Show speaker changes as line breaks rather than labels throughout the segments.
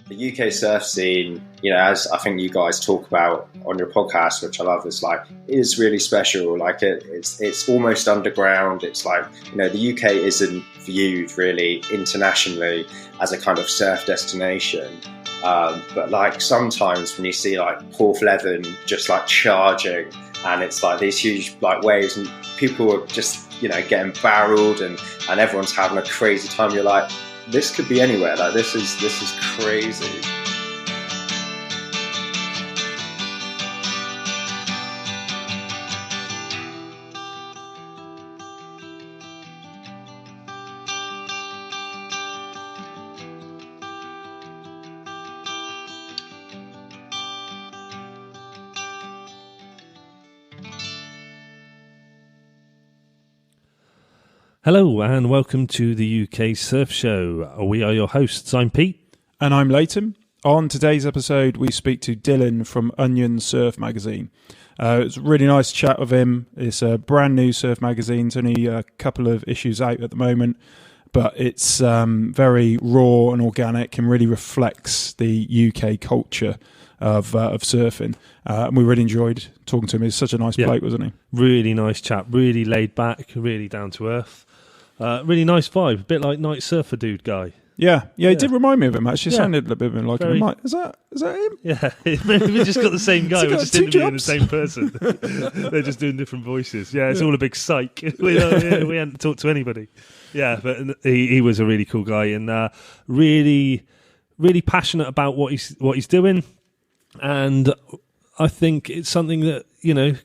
The UK surf scene, as I think you guys talk about on your podcast, which I love, is really special. It's almost underground. It's the UK isn't viewed really internationally as a kind of surf destination. But sometimes when you see Porthleven just charging, and it's these huge waves, and people are just getting barreled, and everyone's having a crazy time. You're like, this could be anywhere. This is crazy.
Hello and welcome to the UK Surf Show. We are your hosts. I'm Pete.
And I'm Leighton. On today's episode, we speak to Dylan from Onion Surf Magazine. It's a really nice chat with him. It's a brand new surf magazine. It's only a couple of issues out at the moment, but it's very raw and organic and really reflects the UK culture of surfing. And we really enjoyed talking to him. He's such a nice bloke, wasn't he?
Really nice chap. Really laid back. Really down to earth. Really nice vibe, a bit like Night Surfer dude guy.
Yeah, he did remind me of him, actually. Sounded a bit like him. I'm like, is that him?
Yeah, we just got the same guy. We're just interviewing the same person. They're just doing different voices. Yeah, it's all a big psych. We hadn't talked to anybody. Yeah, but he was a really cool guy, and really, really passionate about what he's doing. And I think it's something that,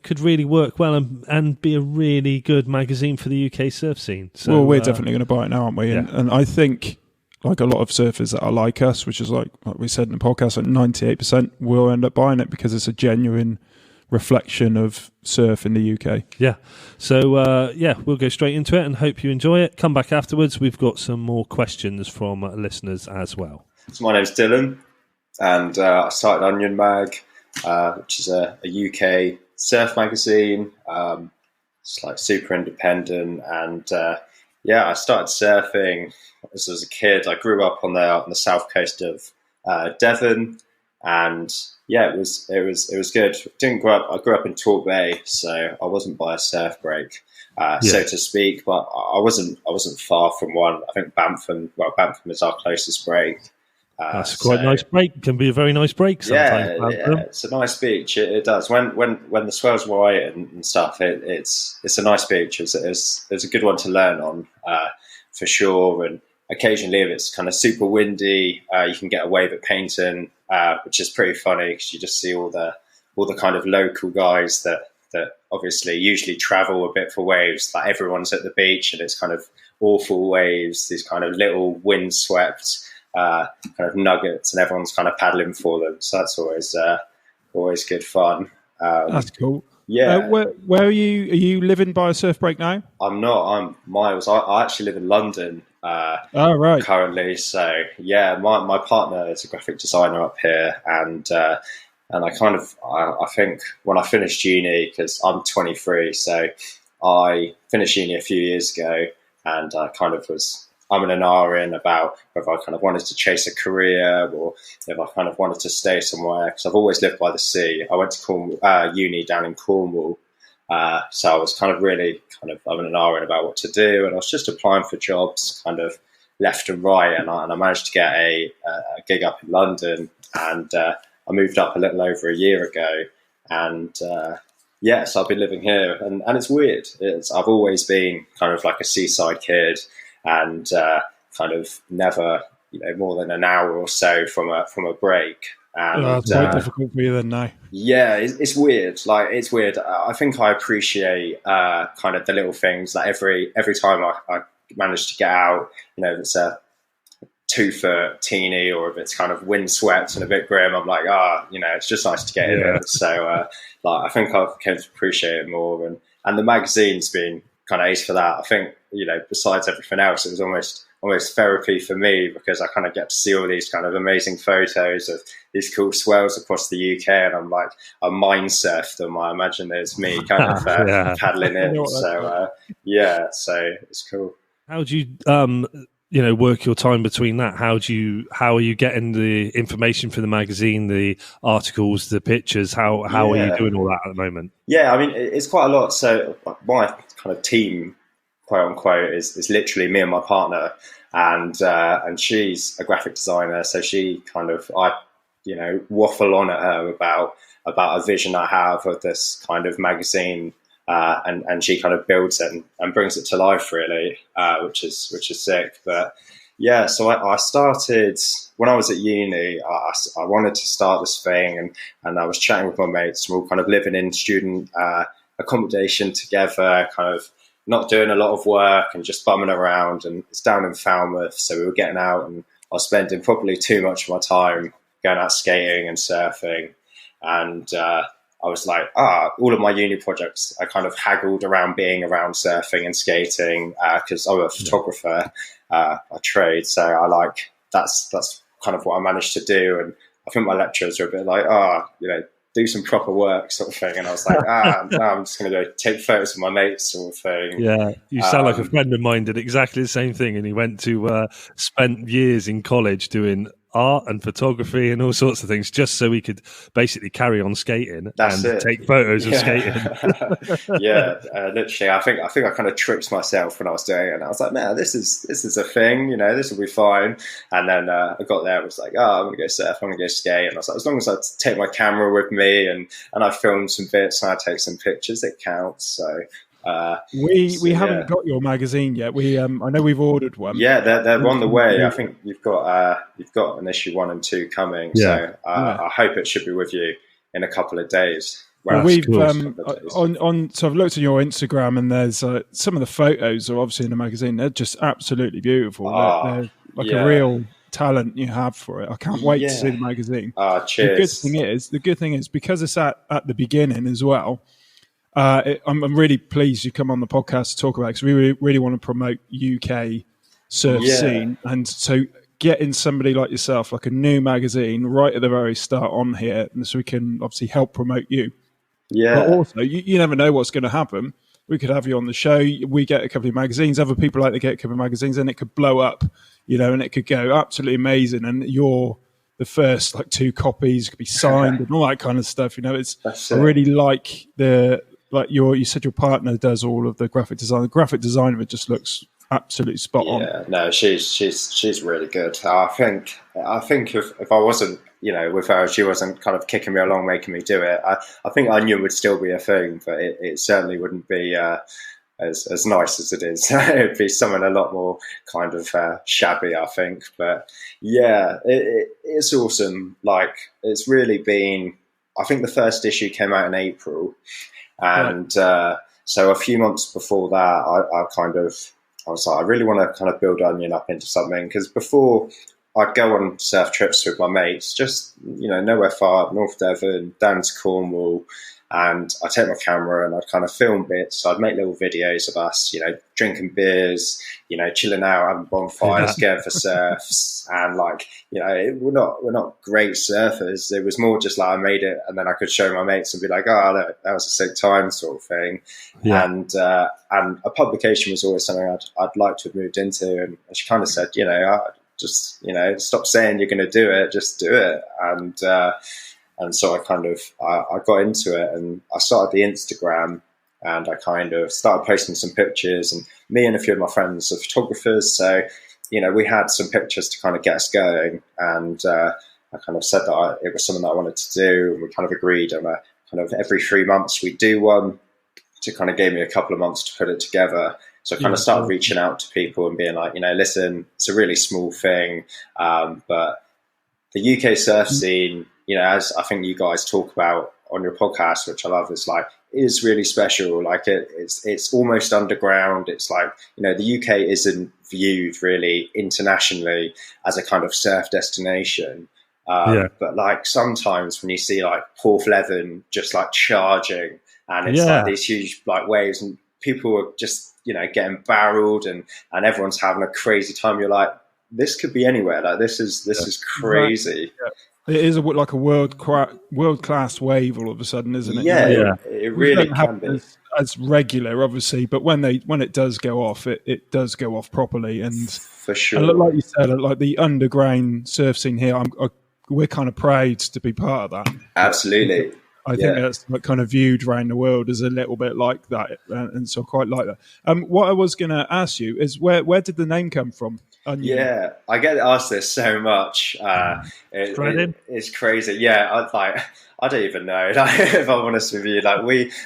could really work well and be a really good magazine for the UK surf scene. So,
well, we're definitely going to buy it now, aren't we?
Yeah.
And I think, like a lot of surfers that are like us, which is like we said in the podcast, 98% will end up buying it because it's a genuine reflection of surf in the UK.
Yeah. So, we'll go straight into it and hope you enjoy it. Come back afterwards. We've got some more questions from listeners as well.
So my name's Dylan, and I started Onion Mag, which is a UK surf magazine. It's super independent, and I started surfing as I was a kid. I grew up on the south coast of Devon, and it was good. I grew up in Talk Bay, so I wasn't by a surf break, so to speak. But I wasn't far from one. I think Banffam is our closest break.
That's quite a nice break. Can be a very nice break sometimes.
Yeah, it's a nice beach. It does. When the swell's right and stuff, it's a nice beach. It's a good one to learn on for sure. And occasionally, if it's kind of super windy, you can get a wave at Paynton, which is pretty funny because you just see all the kind of local guys that obviously usually travel a bit for waves. Like everyone's at the beach, and it's kind of awful waves. These kind of little windswept kind of nuggets, and everyone's kind of paddling for them. So that's always good fun.
That's cool.
Yeah.
Where are you? Are you living by a surf break now?
I'm not. I'm miles. I actually live in London.
Right.
Currently. So yeah, my partner is a graphic designer up here, and I think when I finished uni, because I'm 23, so I finished uni a few years ago, and I kind of was I'm in an hour in about whether I kind of wanted to chase a career or if I kind of wanted to stay somewhere, because I've always lived by the sea. I went to uni down in Cornwall, so I was kind of really I'm in an hour in about what to do, and I was just applying for jobs kind of left and right, and I managed to get a gig up in London, and I moved up a little over a year ago, and so I've been living here, and it's weird. I've always been kind of like a seaside kid, and kind of never, more than an hour or so from a break. And
it's quite difficult for you then now.
Yeah, it's weird. It's weird. I think I appreciate kind of the little things. Like every time I manage to get out, if it's a 2-foot teeny or if it's kind of windswept and a bit grim, I'm like, it's just nice to get in it. So I think I've come to appreciate it more, and the magazine's been kind of ace for that. I think, besides everything else, it was almost therapy for me, because I kind of get to see all these kind of amazing photos of these cool swells across the UK, and I'm like, I mind surf them. I imagine there's me kind of paddling in. So so it's cool.
How do you work your time between that? How are you getting the information for the magazine, the articles, the pictures? How are you doing all that at the moment?
Yeah, I mean, it's quite a lot. So my kind of team, quote unquote, is literally me and my partner, and she's a graphic designer. So she I waffle on at her about a vision I have of this kind of magazine, and she kind of builds it and brings it to life, really, which is sick. But yeah, so I started when I was at uni. I wanted to start this thing, and I was chatting with my mates. We're all kind of living in student accommodation together, kind of not doing a lot of work and just bumming around. And it's down in Falmouth, so we were getting out, and I was spending probably too much of my time going out skating and surfing. And I was like, all of my uni projects, I kind of haggled around being around surfing and skating because I'm a photographer by trade. So that's kind of what I managed to do. And I think my lecturers were a bit like, do some proper work sort of thing. And I was like, no, I'm just going to go take photos of my mates sort of thing.
Yeah, you sound like a friend of mine did exactly the same thing. And he went to spent years in college doing art and photography and all sorts of things just so we could basically carry on skating take photos of skating.
Literally, I think I kind of tricked myself when I was doing it, and I was like, man, this is a thing, this will be fine. And then I got there, I was like, I'm gonna go surf, I'm gonna go skate. And I was like, as long as I take my camera with me and I film some bits and I take some pictures, it counts. So
we haven't got your magazine yet. I know we've ordered one.
Yeah, they're on the way. I think you've got an issue 1 and 2 coming. Yeah. So I hope it should be with you in a couple of days.
Well, we've so I've looked at your Instagram, and there's some of the photos are obviously in the magazine. They're just absolutely beautiful. They're like a real talent you have for it. I can't wait to see the magazine.
Cheers.
The good thing is because it's at the beginning as well. I'm really pleased you come on the podcast to talk about it because we really want to promote UK surf scene, and so getting somebody like yourself, like a new magazine, right at the very start on here, and so we can obviously help promote you. Yeah, but also you never know what's going to happen. We could have you on the show. We get a couple of magazines. Other people like to get a couple of magazines, and it could blow up, and it could go absolutely amazing. And you're the first 2 copies could be signed and all that kind of stuff. I really like you said your partner does all of the graphic design. The graphic design of it just looks absolutely spot on.
Yeah, no, she's really good. I think if I wasn't, with her, she wasn't kind of kicking me along, making me do it. I think Onion would still be a thing, but it certainly wouldn't be as nice as it is. It'd be something a lot more kind of shabby, I think. But yeah, it's awesome. It's really been. I think the first issue came out in April. And so a few months before that, I was like, I really want to kind of build Onion up into something. Because before, I'd go on surf trips with my mates, just, nowhere far, North Devon, down to Cornwall. And I'd take my camera and I'd kind of film bits. So I'd make little videos of us, drinking beers, chilling out, having bonfires, going for surfs. And we're not great surfers. It was more just like I made it and then I could show my mates and be like, that was a sick time sort of thing. Yeah. And a publication was always something I'd like to have moved into. And she kind of said, just, stop saying you're going to do it, just do it. And so I got into it, and I started the Instagram, and I kind of started posting some pictures, and me and a few of my friends are photographers. So, we had some pictures to kind of get us going. And I kind of said that it was something that I wanted to do. And we kind of agreed on a kind of every 3 months we'd do one, to kind of gave me a couple of months to put it together. So I kind of started reaching out to people and being like, listen, it's a really small thing. But the UK surf scene, as I think you guys talk about on your podcast, which I love, is really special. It's almost underground. It's the UK isn't viewed really internationally as a kind of surf destination. But sometimes when you see Porthleven just charging, and it's these huge waves, and people are just getting barreled, and everyone's having a crazy time. You're like, this could be anywhere. This is crazy.
It is like a world class wave all of a sudden, isn't it?
Yeah,
Yeah.
it really can be.
As regular, obviously, but when it does go off, it does go off properly. And
For sure.
like you said, like the underground surf scene here, we're kind of proud to be part of that.
Absolutely.
I think that's like kind of viewed around the world as a little bit like that, and so I quite like that. What I was going to ask you is where did the name come from? Onion.
Yeah, I get asked this so much. It's crazy. Yeah, I don't even know. Like, if I'm honest with you, like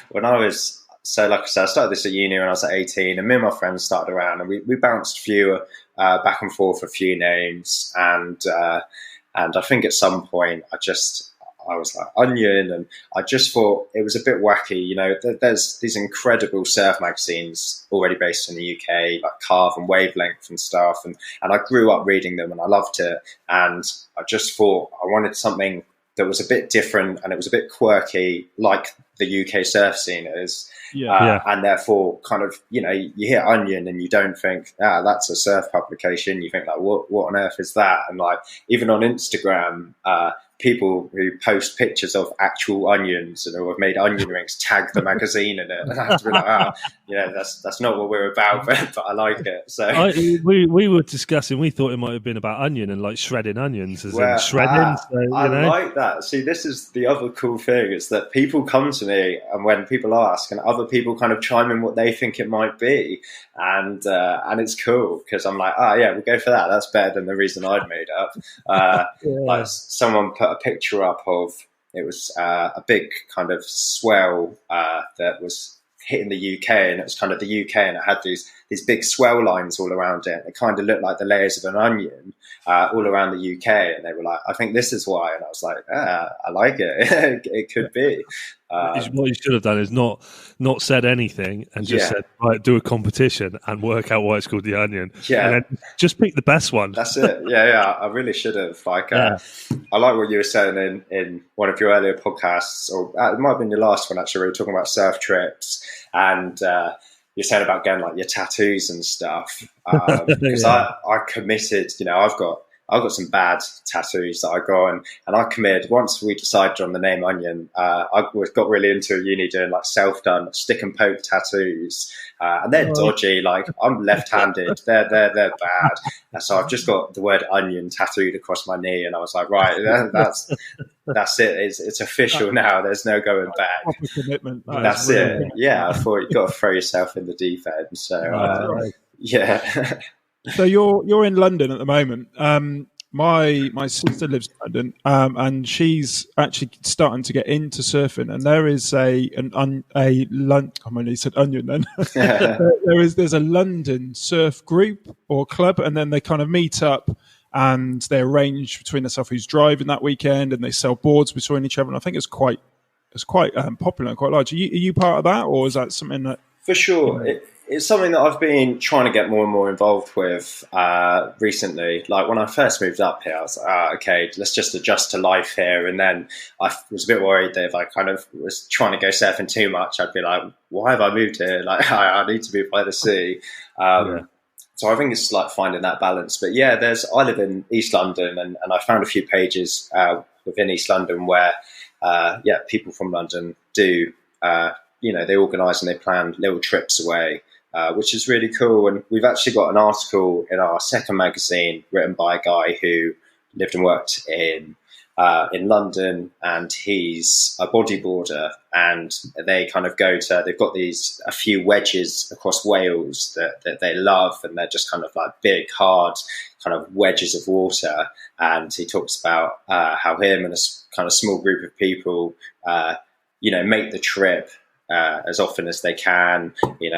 when I was like I said, I started this at uni when I was at 18, and me and my friends started around, and we bounced a few back and forth a few names, and I think at some point I was like Onion, and I just thought it was a bit wacky. You know, there's these incredible surf magazines already based in the UK, like Carve and Wavelength and stuff, and I grew up reading them and I loved it. And I just thought I wanted something that was a bit different and it was a bit quirky, like the UK surf scene is. And therefore, kind of, you know, you hear Onion and you don't think, that's a surf publication. You think, like, what on earth is that? And like, even on Instagram, people who post pictures of actual onions and who have made onion rings tag the magazine in it, and I have to be like, that's not what we're about, but I like it. So
we were discussing. We thought it might have been about onion and like shredding onions, in shredding.
I like that. See, this is the other cool thing is that people come to me, and when people ask, and other people kind of chime in what they think it might be, and it's cool because I'm like, we'll go for that. That's better than the reason I'd made up. Like someone put a picture up of it was a big kind of swell that was hitting the UK, and it was kind of the UK, and it had these big swell lines all around it. It kind of looked like the layers of an onion all around the UK, and they were like, I think this is why. And I was like, I like it. It could be.
What you should have done is not said anything and just said, right, do a competition and work out why it's called the Onion.
Yeah.
And then just pick the best one.
That's it. Yeah. I really should have. Like, I like what you were saying in one of your earlier podcasts, or it might have been your last one actually, where you were talking about surf trips, and you're saying about getting like your tattoos and stuff. Because I committed, you know, I've got some bad tattoos that I go on, and I committed. Once we decided on the name Onion, I got really into uni doing like self-done stick and poke tattoos, and they're dodgy. Like, I'm left-handed, they're bad, and so I've just got the word Onion tattooed across my knee, and I was like, right, that's it. It's official now. There's no going back.
Proper commitment.
That's it. Yeah, I thought you've got to throw yourself in the deep end. So yeah.
So you're in London at the moment. My sister lives in London, and she's actually starting to get into surfing. And there is I only said Onion then. There's a London surf group or club, and then they kind of meet up and they arrange between themselves who's driving that weekend, and they sell boards between each other. And I think it's quite popular and quite large. Are you part of that, or is that something that?
For sure. It's something that I've been trying to get more and more involved with recently. Like, when I first moved up here, I was like, okay, let's just adjust to life here. And then I was a bit worried that if I kind of was trying to go surfing too much, I'd be like, why have I moved here? Like, I need to be by the sea. So I think it's like finding that balance. But yeah, I live in East London, and I found a few pages within East London where, people from London do, they organise and they plan little trips away. Which is really cool. And we've actually got an article in our second magazine written by a guy who lived and worked in London, and he's a bodyboarder, and they kind of they've got a few wedges across Wales that they love, and they're just kind of like big, hard kind of wedges of water. And he talks about how him and a kind of small group of people, make the trip as often as they can, in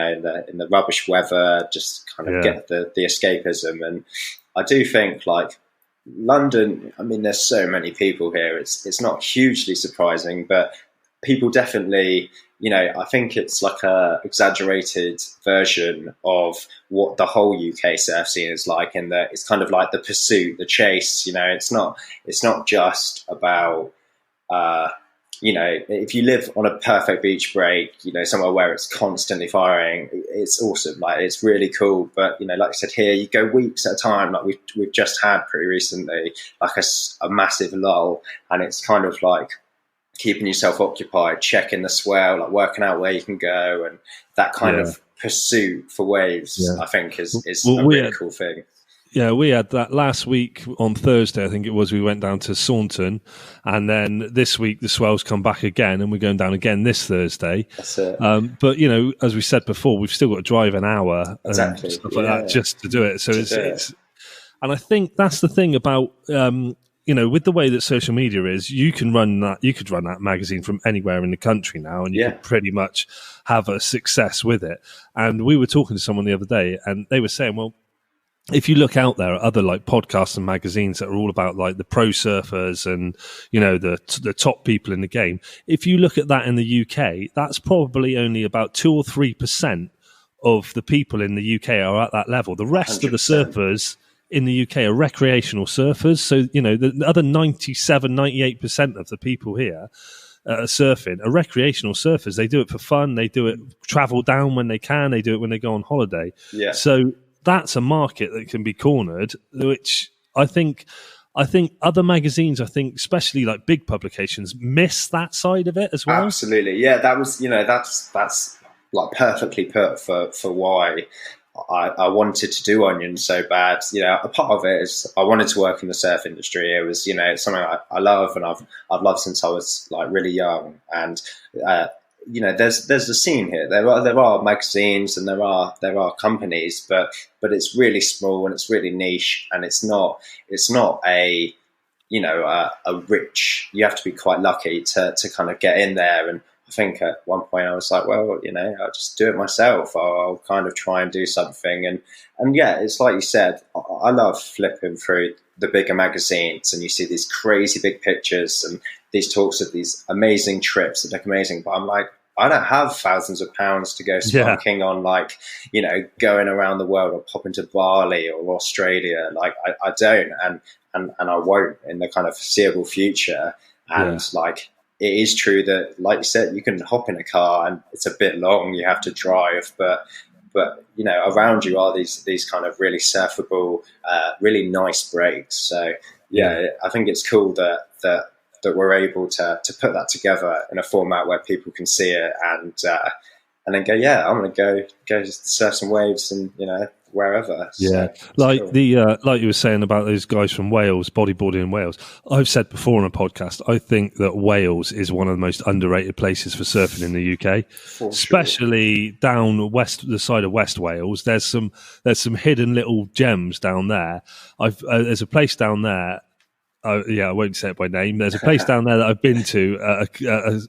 the rubbish weather, just kind of get the escapism. And I do think, like, London, I mean, there's so many people here. It's not hugely surprising, but people definitely, I think it's like a exaggerated version of what the whole UK surf scene is like, in that it's kind of like the pursuit, the chase. It's not just about if you live on a perfect beach break, somewhere where it's constantly firing, it's awesome. Like, it's really cool. But, like I said, here you go weeks at a time. Like we've just had pretty recently, like a massive lull, and it's kind of like keeping yourself occupied, checking the swell, like working out where you can go, and that kind of pursuit for waves, I think is a really cool thing.
Yeah, we had that last week on Thursday, I think it was. We went down to Saunton, and then this week the swells come back again, and we're going down again this Thursday.
That's it.
But as we said before, we've still got to drive an hour and stuff like that just to do it. So it's and I think that's the thing about with the way that social media is, you could run that magazine from anywhere in the country now, and you could pretty much have a success with it. And we were talking to someone the other day, and they were saying, well, if you look out there at other like podcasts and magazines that are all about like the pro surfers and the top people in the game, if you look at that in the UK, that's probably only about 2 or 3% of the people in the UK are at that level. The rest 100%. Of the surfers in the UK are recreational surfers. So the other 98% of the people here surfing are recreational surfers. They do it for fun. They do it, travel down when they can. They do it when they go on holiday.
Yeah.
So that's a market that can be cornered, which I think other magazines, especially like big publications, miss that side of it as well.
Absolutely. Yeah, that was, that's like perfectly put for why I wanted to do Onion so bad. A part of it is I wanted to work in the surf industry. It was, it's something I love, and I've loved since I was like really young. And there's a scene here. There are magazines and there are companies, but it's really small and it's really niche, and it's not a rich. You have to be quite lucky to kind of get in there. And I think at one point I was like, well, I'll just do it myself. I'll kind of try and do something. And yeah, it's like you said, I love flipping through the bigger magazines, and you see these crazy big pictures and these talks of these amazing trips that look amazing. But I'm like, I don't have thousands of pounds to go spunking on, like, going around the world or popping to Bali or Australia. Like, I don't, and I won't in the kind of foreseeable future. And like, it is true that, like you said, you can hop in a car and it's a bit long, you have to drive, but around you are these kind of really surfable, really nice breaks. So I think it's cool that we're able to put that together in a format where people can see it and then go, I'm going to go surf some waves and wherever.
Yeah,
so
like
cool.
Like you were saying about those guys from Wales, bodyboarding in Wales. I've said before on a podcast, I think that Wales is one of the most underrated places for surfing in the UK, especially down the side of West Wales. There's some hidden little gems down there. There's a place down there. I won't say it by name. There's a place down there that I've been to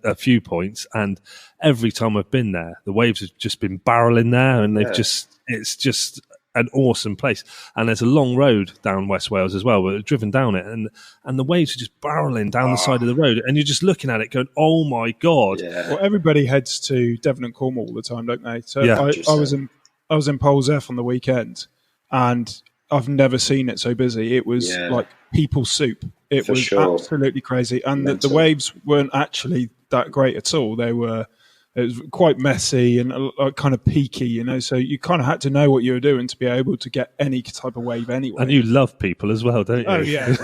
a few points, and every time I've been there, the waves have just been barreling there, and it's just an awesome place. And there's a long road down West Wales as well. We've driven down it, and the waves are just barreling down the side of the road, and you're just looking at it going, oh my God.
Yeah.
Well, everybody heads to Devon and Cornwall all the time, don't they? So
Yeah.
I was in Poles F on the weekend, and I've never seen it so busy. It was like people soup. It was absolutely crazy. And the waves weren't actually that great at all. It was quite messy and kind of peaky, so you kind of had to know what you were doing to be able to get any type of wave anyway.
And you love people as well, don't you?
Oh, yeah.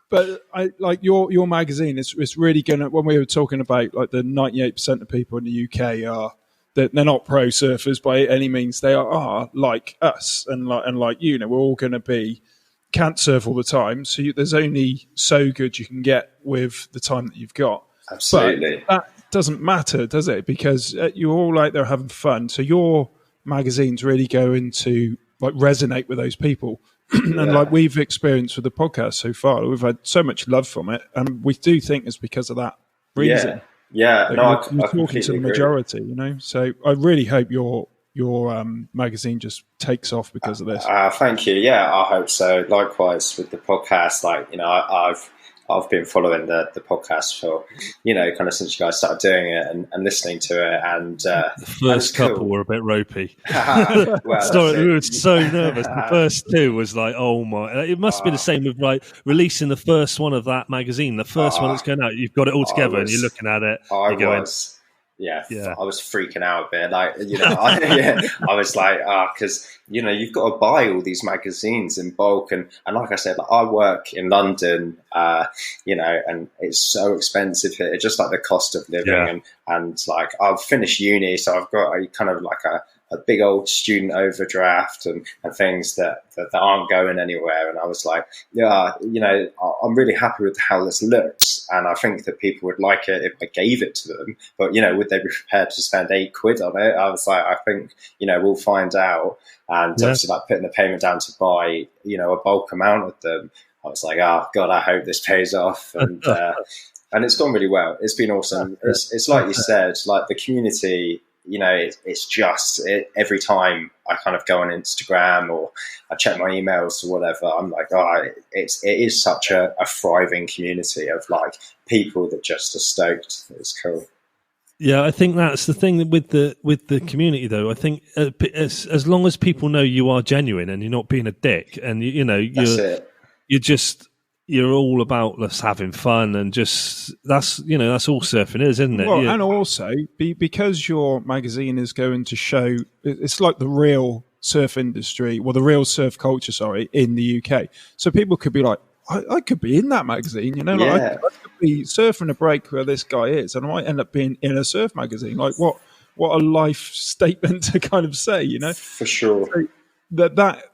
But I like your magazine. It's really gonna. When we were talking about like the 98% of people in the UK are. They're not pro surfers by any means. They are like us and like we're all going to be can't surf all the time. So there's only so good you can get with the time that you've got.
Absolutely.
But that doesn't matter, does it? Because you're all out there having fun. So your magazine's really going to like resonate with those people. And like we've experienced with the podcast so far, we've had so much love from it, and we do think it's because of that reason.
Yeah,
you're talking to the majority, So I really hope your magazine just takes off because of this.
Thank you. Yeah, I hope so. Likewise with the podcast, I've I've been following the podcast for, kind of since you guys started doing it and listening to it. And
the first couple
cool.
were a bit ropey.
Well,
Sorry, we were so nervous. The first two was like, oh my! It must be the same with like releasing the first one of that magazine, the first one that's going out. You've got it all together, and you're looking at it.
I was freaking out a bit. Like, I was like, because you've got to buy all these magazines in bulk, and like I said, like, I work in London, and it's so expensive here. Just like the cost of living, and like I've finished uni, so I've got a kind of like a big old student overdraft and things that aren't going anywhere. And I was like, I'm really happy with how this looks. And I think that people would like it if I gave it to them. But, would they be prepared to spend £8 on it? I was like, I think, we'll find out. And obviously like putting the payment down to buy, a bulk amount of them. I was like, oh God, I hope this pays off. And, and it's gone really well. It's been awesome. It's like you said, like the community, it's just every time I kind of go on Instagram or I check my emails or whatever, I'm like, it is such a thriving community of like people that just are stoked. It's cool.
Yeah, I think that's the thing with the community, though. I think as long as people know you are genuine and you're not being a dick, and you're all about us having fun, and just that's all surfing is, isn't it?
Well, and also because your magazine is going to show, it's like the real surf industry, well, the real surf culture, in the UK. So people could be like, I could be in that magazine, like I could be surfing a break where this guy is, and I might end up being in a surf magazine. Like what a life statement to kind of say,
For sure.
So,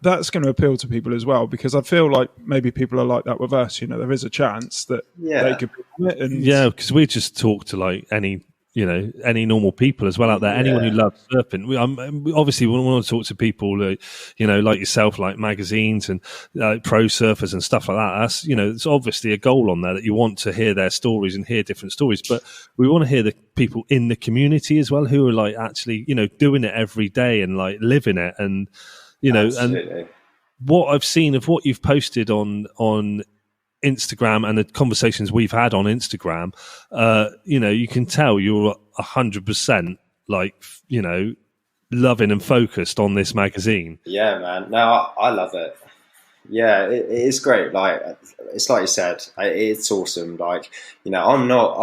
that's going to appeal to people as well, because I feel like maybe people are like that with us. There is a chance that they could be on it. And
because we just talk to like any normal people as well out there. Anyone who loves surfing. Obviously, we want to talk to people like yourself, like magazines and pro surfers and stuff like that. That's it's obviously a goal on there that you want to hear their stories and hear different stories. But we want to hear the people in the community as well who are like actually doing it every day and like living it and.
Absolutely.
And what I've seen of what you've posted on Instagram and the conversations we've had on Instagram, you can tell you're 100% like, loving and focused on this magazine.
Yeah, man. No, I love it. Yeah, it is great. Like, it's like you said, it's awesome. Like, I'm not,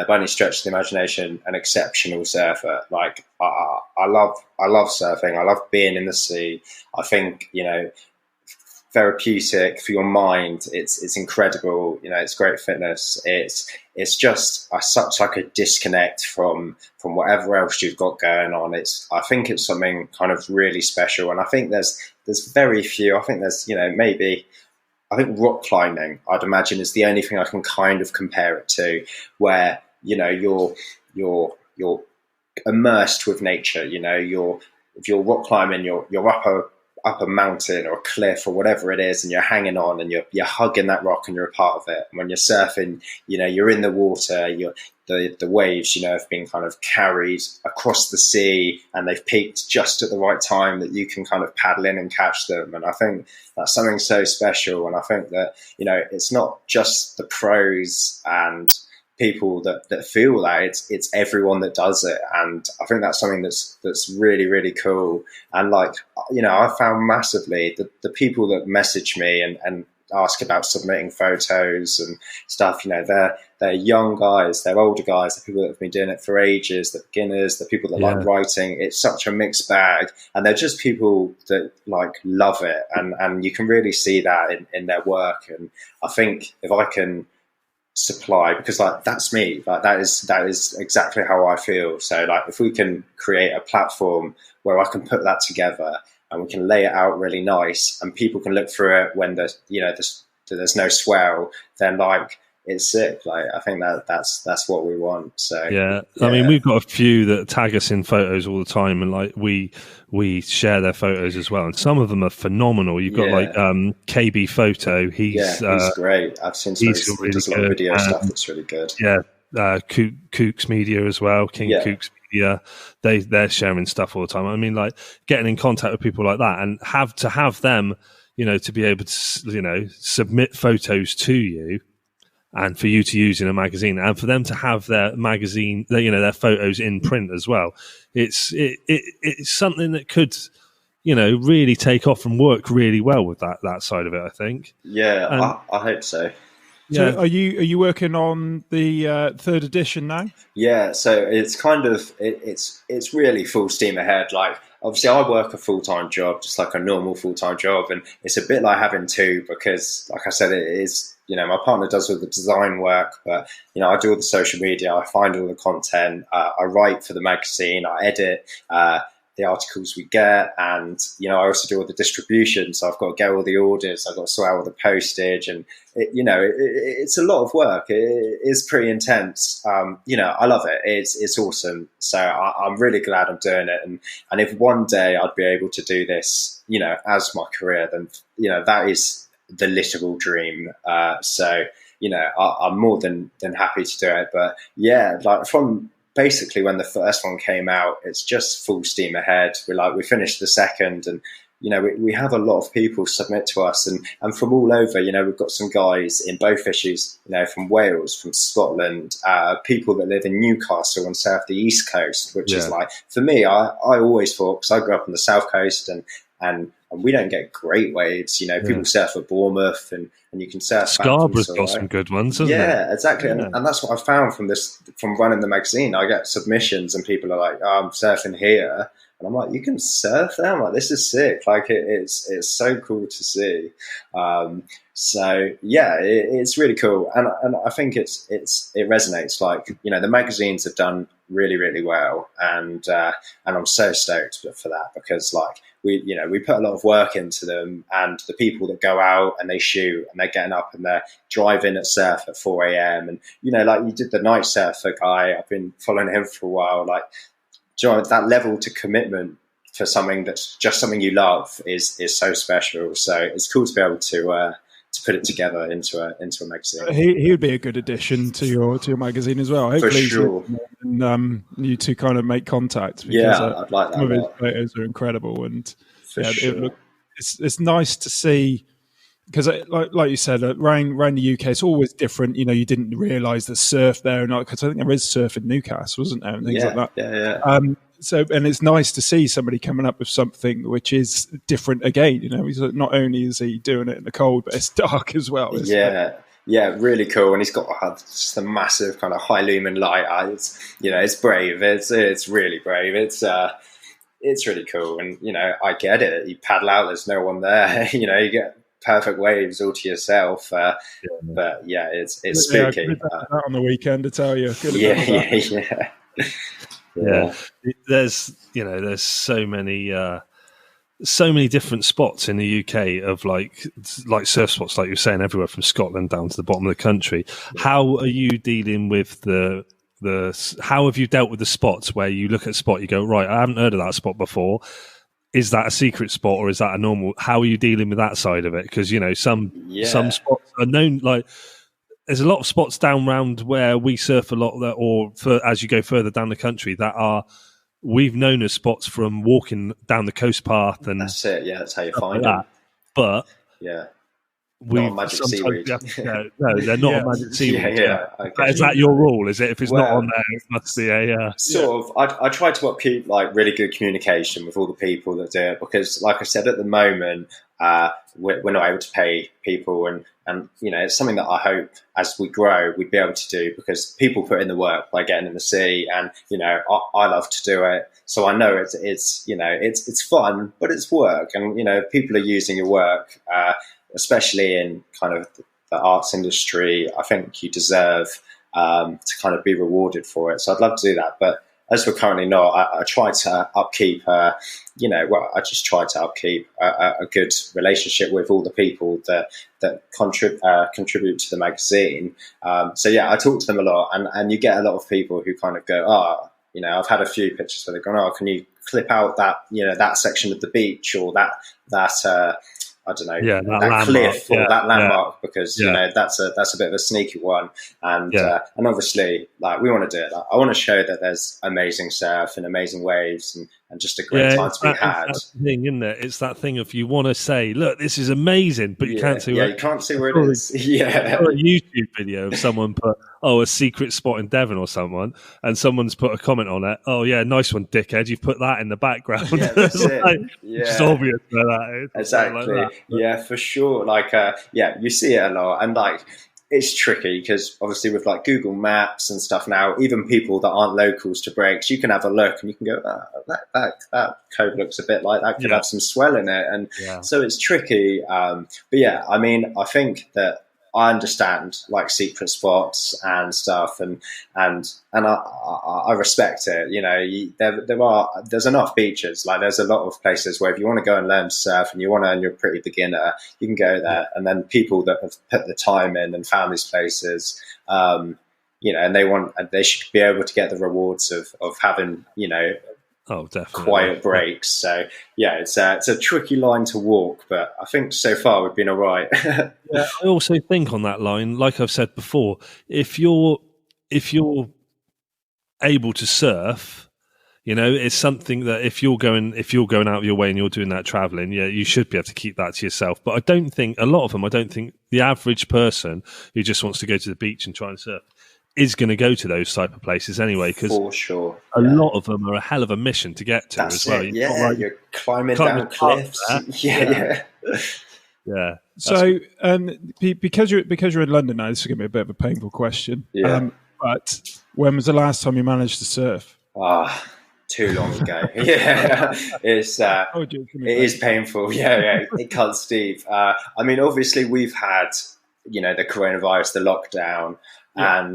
by any stretch of the imagination, an exceptional surfer. Like, I love surfing. I love being in the sea. I think, therapeutic for your mind. It's incredible. It's great fitness. It's just such like a disconnect from whatever else you've got going on. I think it's something kind of really special. And I think there's very few. I think there's, maybe, I think rock climbing, I'd imagine, is the only thing I can kind of compare it to, where, you're immersed with nature. If you're rock climbing, you're up a mountain or a cliff or whatever it is, and you're hanging on and you're hugging that rock and you're a part of it. And when you're surfing, you're in the water, the waves, have been kind of carried across the sea, and they've peaked just at the right time that you can kind of paddle in and catch them. And I think that's something so special. And I think that, it's not just the pros and people that feel that, it's everyone that does it. And I think that's something that's really, really cool. And like, I found massively the people that message me and ask about submitting photos and stuff, they're young guys, they're older guys, they're people that have been doing it for ages, they're beginners, they're people that like writing. It's such a mixed bag, and they're just people that like love it, and you can really see that in their work. And I think if I can supply, because like that's me, like that is exactly how I feel. So like if we can create a platform where I can put that together and we can lay it out really nice and people can look through it when there's no swell, then like it's sick. Like I think that's what we want. So yeah.
I mean, we've got a few that tag us in photos all the time, and like we share their photos as well, and some of them are phenomenal. You've got like KB Photo. He's
great. I've seen some he does a lot of video stuff that's really good.
Kooks Media as well, Kooks Media. They're sharing stuff all the time. I mean, like getting in contact with people like that and have them, to be able to, submit photos to you. and for you to use in a magazine, and for them to have their magazine, their photos in print as well. It's something that could, really take off and work really well with that side of it, I think.
Yeah,
And,
I hope so.
So are you working on the third edition now?
Yeah, so it's kind of it's really full steam ahead. Like, obviously, I work a full-time job, just like a normal full-time job, and it's a bit like having two because, like I said, it is. My partner does all the design work, but I do all the social media. I find all the content. I write for the magazine. I edit the articles we get, and I also do all the distribution. So I've got to get all the orders. I've got to sort out all the postage, and it's a lot of work. It is pretty intense. I love it. It's awesome. So I'm really glad I'm doing it. And if one day I'd be able to do this, as my career, then that is the literal dream. So I'm more than happy to do it. But yeah, like from basically when the first one came out, it's just full steam ahead. We finished the second, and we have a lot of people submit to us, and from all over. We've got some guys in both issues, from Wales, from Scotland, people that live in Newcastle and serve the East Coast, which is like, for me, I always thought, because I grew up on the South Coast, and we don't get great waves. People surf at Bournemouth, and you can surf.
Scarborough's got some good ones, hasn't it?
Yeah, exactly. Yeah. And that's what I found from running the magazine. I get submissions, and people are like, "Oh, I'm surfing here," and I'm like, "You can surf there?" I'm like, "This is sick!" Like it's so cool to see. So yeah, it's really cool, and I think it resonates. Like the magazines have done really, really well, and I'm so stoked for that, because like we put a lot of work into them, and the people that go out and they shoot and they're getting up and they're driving at surf at 4 a.m. and like you did the night surfer guy. I've been following him for a while. Like, that level to commitment for something that's just something you love is so special. So it's cool to be able to put it together into a magazine.
He would be a good addition to your magazine as well. Hopefully,
for sure.
And you two kind of make contact.
Because, I'd like that.
Some of his photos are incredible, and
sure.
It's nice to see, because like you said, around the UK, it's always different. You didn't realise the surf there, and because I think there is surf in Newcastle, wasn't there, and things like that.
Yeah.
So, and it's nice to see somebody coming up with something which is different again. He's not only is he doing it in the cold, but it's dark as well.
Yeah, really cool. And he's got just a massive kind of high lumen light. It's brave. It's really brave. It's really cool. And I get it. You paddle out, there's no one there. You get perfect waves all to yourself. But yeah, it's spooky.
That on the weekend, I tell you.
Yeah. There's so many different spots in the UK of like surf spots, like you're saying, everywhere from Scotland down to the bottom of the country. How are you dealing with how have you dealt with the spots where you look at a spot, you go, right, I haven't heard of that spot before. Is that a secret spot or is that a normal? How are you dealing with that side of it? Because some spots are known, like there's a lot of spots down round where we surf a lot as you go further down the country that we've known as spots from walking down the coast path, and
that's it. Yeah, that's how you find them.
But
yeah,
not
magic seaweed.
No, they're not a magic seaweed. Is that your rule? Is it? If it's not on there, it must be a
sort of. I try to upkeep like really good communication with all the people that do it, because, like I said, at the moment we're not able to pay people, and it's something that I hope as we grow we'd be able to do, because people put in the work by getting in the sea, and I love to do it, so I know it's fun, but it's work, and if people are using your work, especially in kind of the arts industry, I think you deserve to kind of be rewarded for it. So I'd love to do that, but as we're currently not, I try to upkeep, I just try to upkeep a good relationship with all the people that contribute to the magazine. So yeah, I talk to them a lot, and you get a lot of people who kind of go, I've had a few pictures where they've gone, can you clip out that, that section of the beach, or that I don't know,
Yeah, that
that
landmark.
cliff or
Yeah,
that landmark, because
yeah.
you know that's a bit of a sneaky one, and
Yeah.
and obviously like we want to do it. Like, I want to show that there's amazing surf and amazing waves and just a great time to be had.
It's that thing, isn't it? It's that thing of you want to say, look, this is amazing, but you can't see
where you can't see where it is. Yeah,
I saw a YouTube video of someone put, a secret spot in Devon or someone, and someone's put a comment on it. Oh yeah, nice one, dickhead. You've put that in the background.
Yeah, that's it.
Like, it's obvious where that is.
Exactly.
Like that,
yeah, for sure. Like, you see it a lot, and like it's tricky because obviously with like Google Maps and stuff now, even people that aren't locals to breaks, you can have a look and you can go, that code looks a bit like that could have some swell in it, and so it's tricky. But yeah, I mean, I think that I understand like secret spots and stuff, and I respect it. You know, there's enough beaches. Like there's a lot of places where if you want to go and learn to surf and and you're a pretty beginner, you can go there. And then people that have put the time in and found these places, you know, and they should be able to get the rewards of having, you know,
definitely
quiet breaks. So yeah, it's a tricky line to walk, but I think so far we've been all right.
Yeah, I also think on that line, like I've said before, if you're able to surf, you know, it's something that if you're going out of your way and you're doing that traveling, you should be able to keep that to yourself. But I don't think the average person who just wants to go to the beach and try and surf is going to go to those type of places anyway, because
for sure,
a lot of them are a hell of a mission to get to.
That's
as well.
It. Yeah, you're climbing down cliffs. Yeah.
So, because you're in London now, this is going to be a bit of a painful question.
Yeah.
But when was the last time you managed to surf?
Too long ago. Yeah, it is painful. Yeah, it cuts deep. I mean, obviously we've had, you know, the coronavirus, the lockdown. Yeah.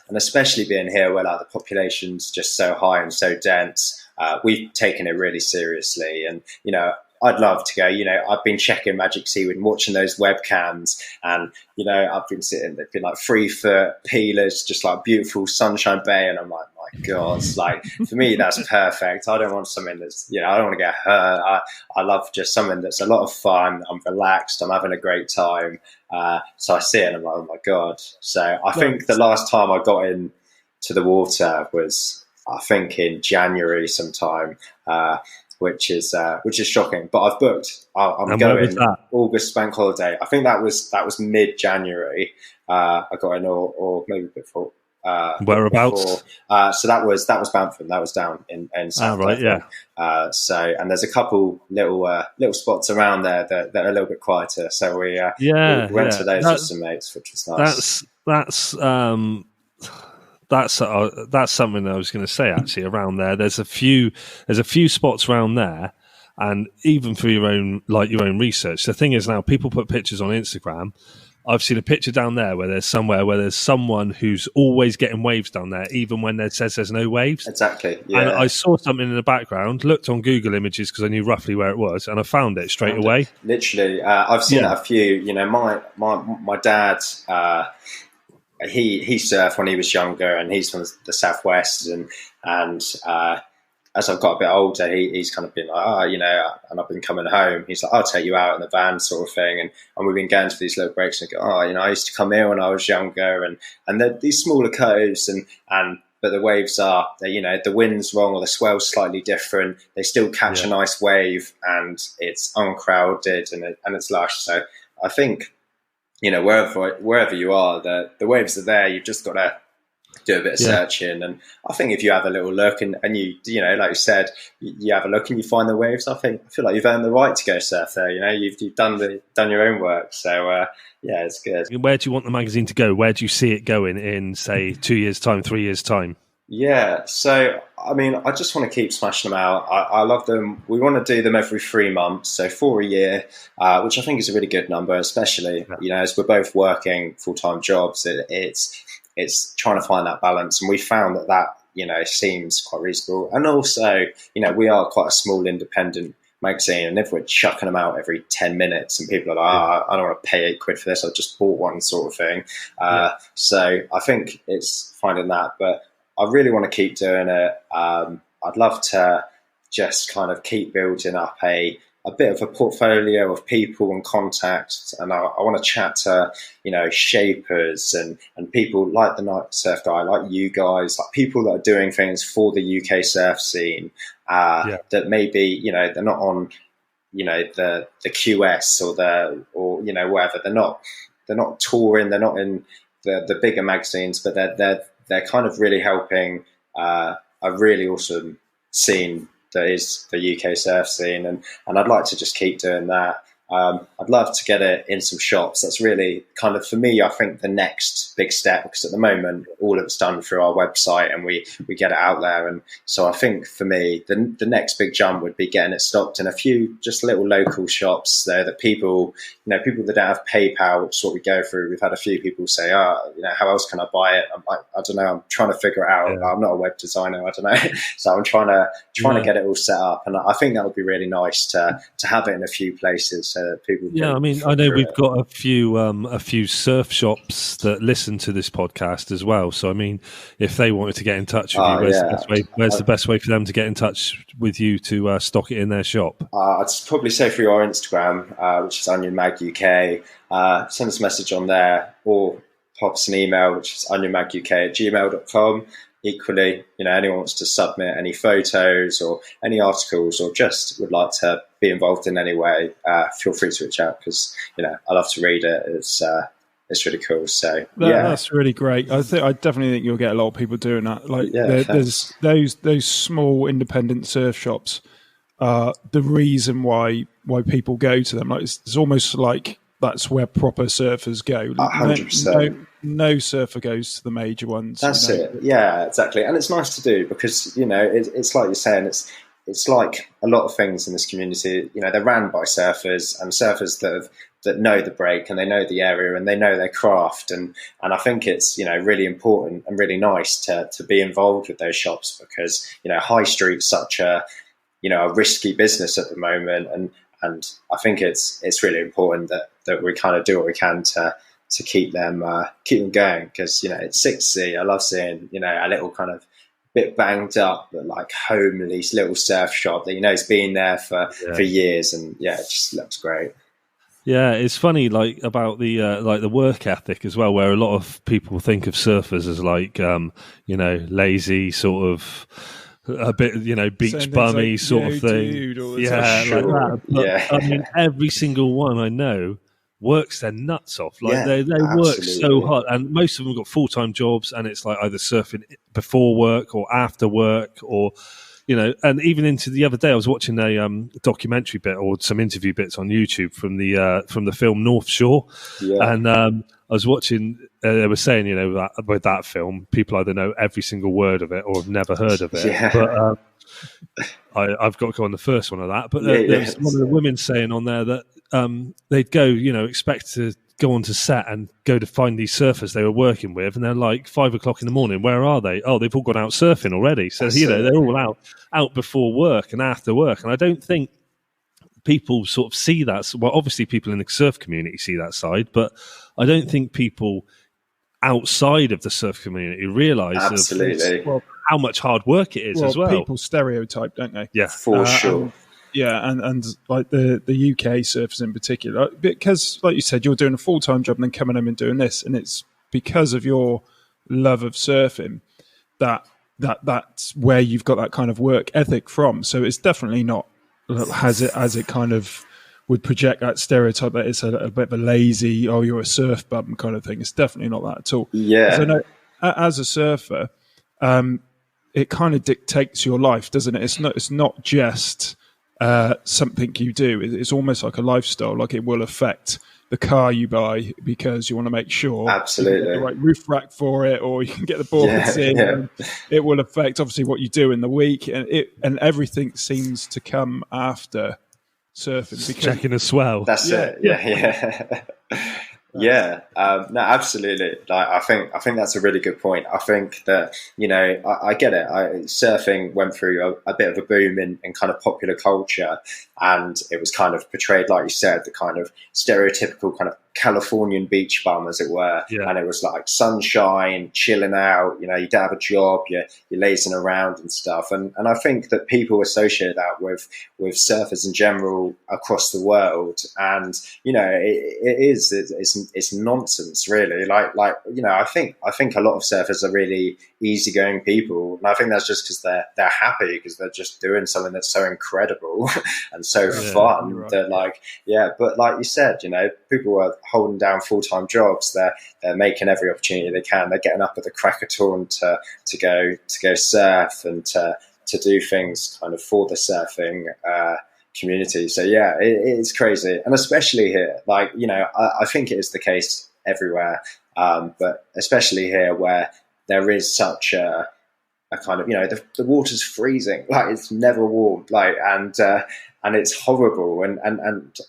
And especially being here where like the population's just so high and so dense, we've taken it really seriously. And, you know, I'd love to go, you know, I've been checking Magic Seaweed and watching those webcams, and, you know, I've been sitting, they've been like 3 foot peelers, just like beautiful Sunshine Bay. And I'm like, my God, like for me, that's perfect. I don't want something that's, you know, I don't want to get hurt. I love just something that's a lot of fun. I'm relaxed. I'm having a great time. So I see it and I'm like, oh my God. So I think the last time I got into the water was, I think in January sometime, which is shocking. But I've booked. I'm going August bank holiday. I think that was mid-January. I got in, or maybe before.
Whereabouts?
So that was Bamford. That was down in South.
Right, yeah.
So, and there's a couple little spots around there that are a little bit quieter. So we went to those with some mates, which was nice.
That's something I was going to say actually. Around there, there's a few spots around there, and even for your own research. The thing is now people put pictures on Instagram. I've seen a picture down there where there's someone who's always getting waves down there, even when it says there's no waves.
Exactly. Yeah.
And I saw something in the background, looked on Google Images because I knew roughly where it was, and I found it straight away.
Literally, I've seen a few. You know, my dad. He surfed when he was younger, and he's from the southwest, and as I've got a bit older, he's kind of been like, you know, and I've been coming home. He's like, I'll take you out in the van, sort of thing, and we've been going to these little breaks and go, you know, I used to come here when I was younger, and they're these smaller coves, but the waves are, you know, the wind's wrong or the swell's slightly different. They still catch a nice wave, and it's uncrowded and it's lush. So I think, you know, wherever you are, the waves are there. You've just got to do a bit of searching, and I think if you have a little look and you know, like you said, you have a look and you find the waves, I feel like you've earned the right to go surf there. You know, you've done your own work, so yeah, it's good.
Where do you want the magazine to go? Where do you see it going in, say, 2 years' time, 3 years' time?
Yeah, so I mean, I just want to keep smashing them out. I love them. We want to do them every 3 months, so 4 a year, which I think is a really good number, especially, you know, as we're both working full-time jobs. It's trying to find that balance, and we found that, you know, seems quite reasonable. And also, you know, we are quite a small independent magazine, and if we're chucking them out every 10 minutes and people are like, I don't want to pay £8 for this, I just bought one, sort of thing. So I think it's finding that, but I really want to keep doing it. I'd love to just kind of keep building up a a bit of a portfolio of people and contacts, and I want to chat to, shapers and people like the Night Surf Guy, like you guys, like people that are doing things for the UK surf scene, that maybe, they're not on, the QS or wherever. They're not touring, they're not in the bigger magazines, but they're kind of really helping a really awesome scene that is the UK surf scene, and I'd like to just keep doing that. I'd love to get it in some shops. That's really kind of, for me, I think the next big step, because at the moment all of it's done through our website and we get it out there. And so I think for me, the next big jump would be getting it stocked in a few just little local shops there that people that don't have PayPal, which is what we go through. We've had a few people say, how else can I buy it? I'm like, I don't know. I'm trying to figure it out. Yeah. I'm not a web designer. I don't know. So I'm trying to get it all set up. And I think that would be really nice to have it in a few places. People
I mean, I know we've got a few surf shops that listen to this podcast as well. So, I mean, if they wanted to get in touch with you, where's the best way for them to get in touch with you to stock it in their shop?
I'd probably say through our Instagram, which is Onion Mag UK. Send us a message on there, or pop us an email, which is onionmaguk@gmail.com. Equally, anyone wants to submit any photos or any articles, or just would like to be involved in any way, feel free to reach out, because I love to read it. It's really cool. So
that's really great. I definitely think you'll get a lot of people doing that. Like there's those small independent surf shops. The reason why people go to them, like it's almost like that's where proper surfers go.
100%.
No surfer goes to the major ones.
That's it. Yeah, exactly. And it's nice to do, because it's like you're saying, it's like a lot of things in this community. They're ran by surfers, and surfers that know the break, and they know the area, and they know their craft. And I think it's really important and really nice to be involved with those shops, because high street's such a risky business at the moment, and I think it's really important that we kind of do what we can to keep them going, because it's sick to see. I love seeing a little kind of bit banged up but like homely little surf shop that has been there for years, and it just looks great.
Yeah, it's funny, like about the work ethic as well, where a lot of people think of surfers as like lazy, sort of a bit beach bummy sort of thing. Like that. But, I mean, every single one I know works their nuts off. Like they work so hard, and most of them got full-time jobs, and it's like either surfing before work or after work, or and even into the other day I was watching a documentary bit or some interview bits on YouTube from the film North Shore, and I was watching. They were saying, that with that film, people either know every single word of it or have never heard of it. But I've got to go on the first one of that. But there's one of the women saying on there that they'd go, expect to go onto set and go to find these surfers they were working with, and they're like 5 o'clock in the morning. Where are they? Oh, they've all gone out surfing already. So they're all out before work and after work. And I don't think people sort of see that. Well, obviously people in the surf community see that side, but I don't think people outside of the surf community realise how much hard work it is as well.
People stereotype, don't they?
Yeah,
for sure.
And like the UK surfers in particular, because like you said, you're doing a full-time job and then coming home and doing this, and it's because of your love of surfing that's where you've got that kind of work ethic from. So it's definitely not as it kind of would project that stereotype that it's a bit of a lazy, you're a surf bum kind of thing. It's definitely not that at all.
Yeah.
So no, as a surfer, it kind of dictates your life, doesn't it? It's not just something you do. It's almost like a lifestyle. Like it will affect the car you buy, because you want to make sure
absolutely
you get the right roof rack for it, or you can get the boards in. And it will affect obviously what you do in the week, and everything seems to come after surfing. Because
checking a swell.
That's it. Yeah. No, absolutely. Like, I think that's a really good point. I think that, I get it. Surfing went through a bit of a boom in kind of popular culture, and it was kind of portrayed, like you said, the kind of stereotypical kind of Californian beach bum, as it were.
Yeah.
And it was like sunshine, chilling out, you don't have a job, you're lazing around and stuff. And I think that people associate that with surfers in general across the world. And, it's nonsense, really. I think a lot of surfers are really easygoing people. And I think that's just because they're happy, because they're just doing something that's so incredible and so fun that but like you said, people are holding down full-time jobs. They're making every opportunity they can. They're getting up at the crack of dawn to go surf and to do things kind of for the surfing community. So it's crazy, and especially here. I think it is the case everywhere, but especially here where there is such a kind of the water's freezing, it's never warm, and it's horrible, and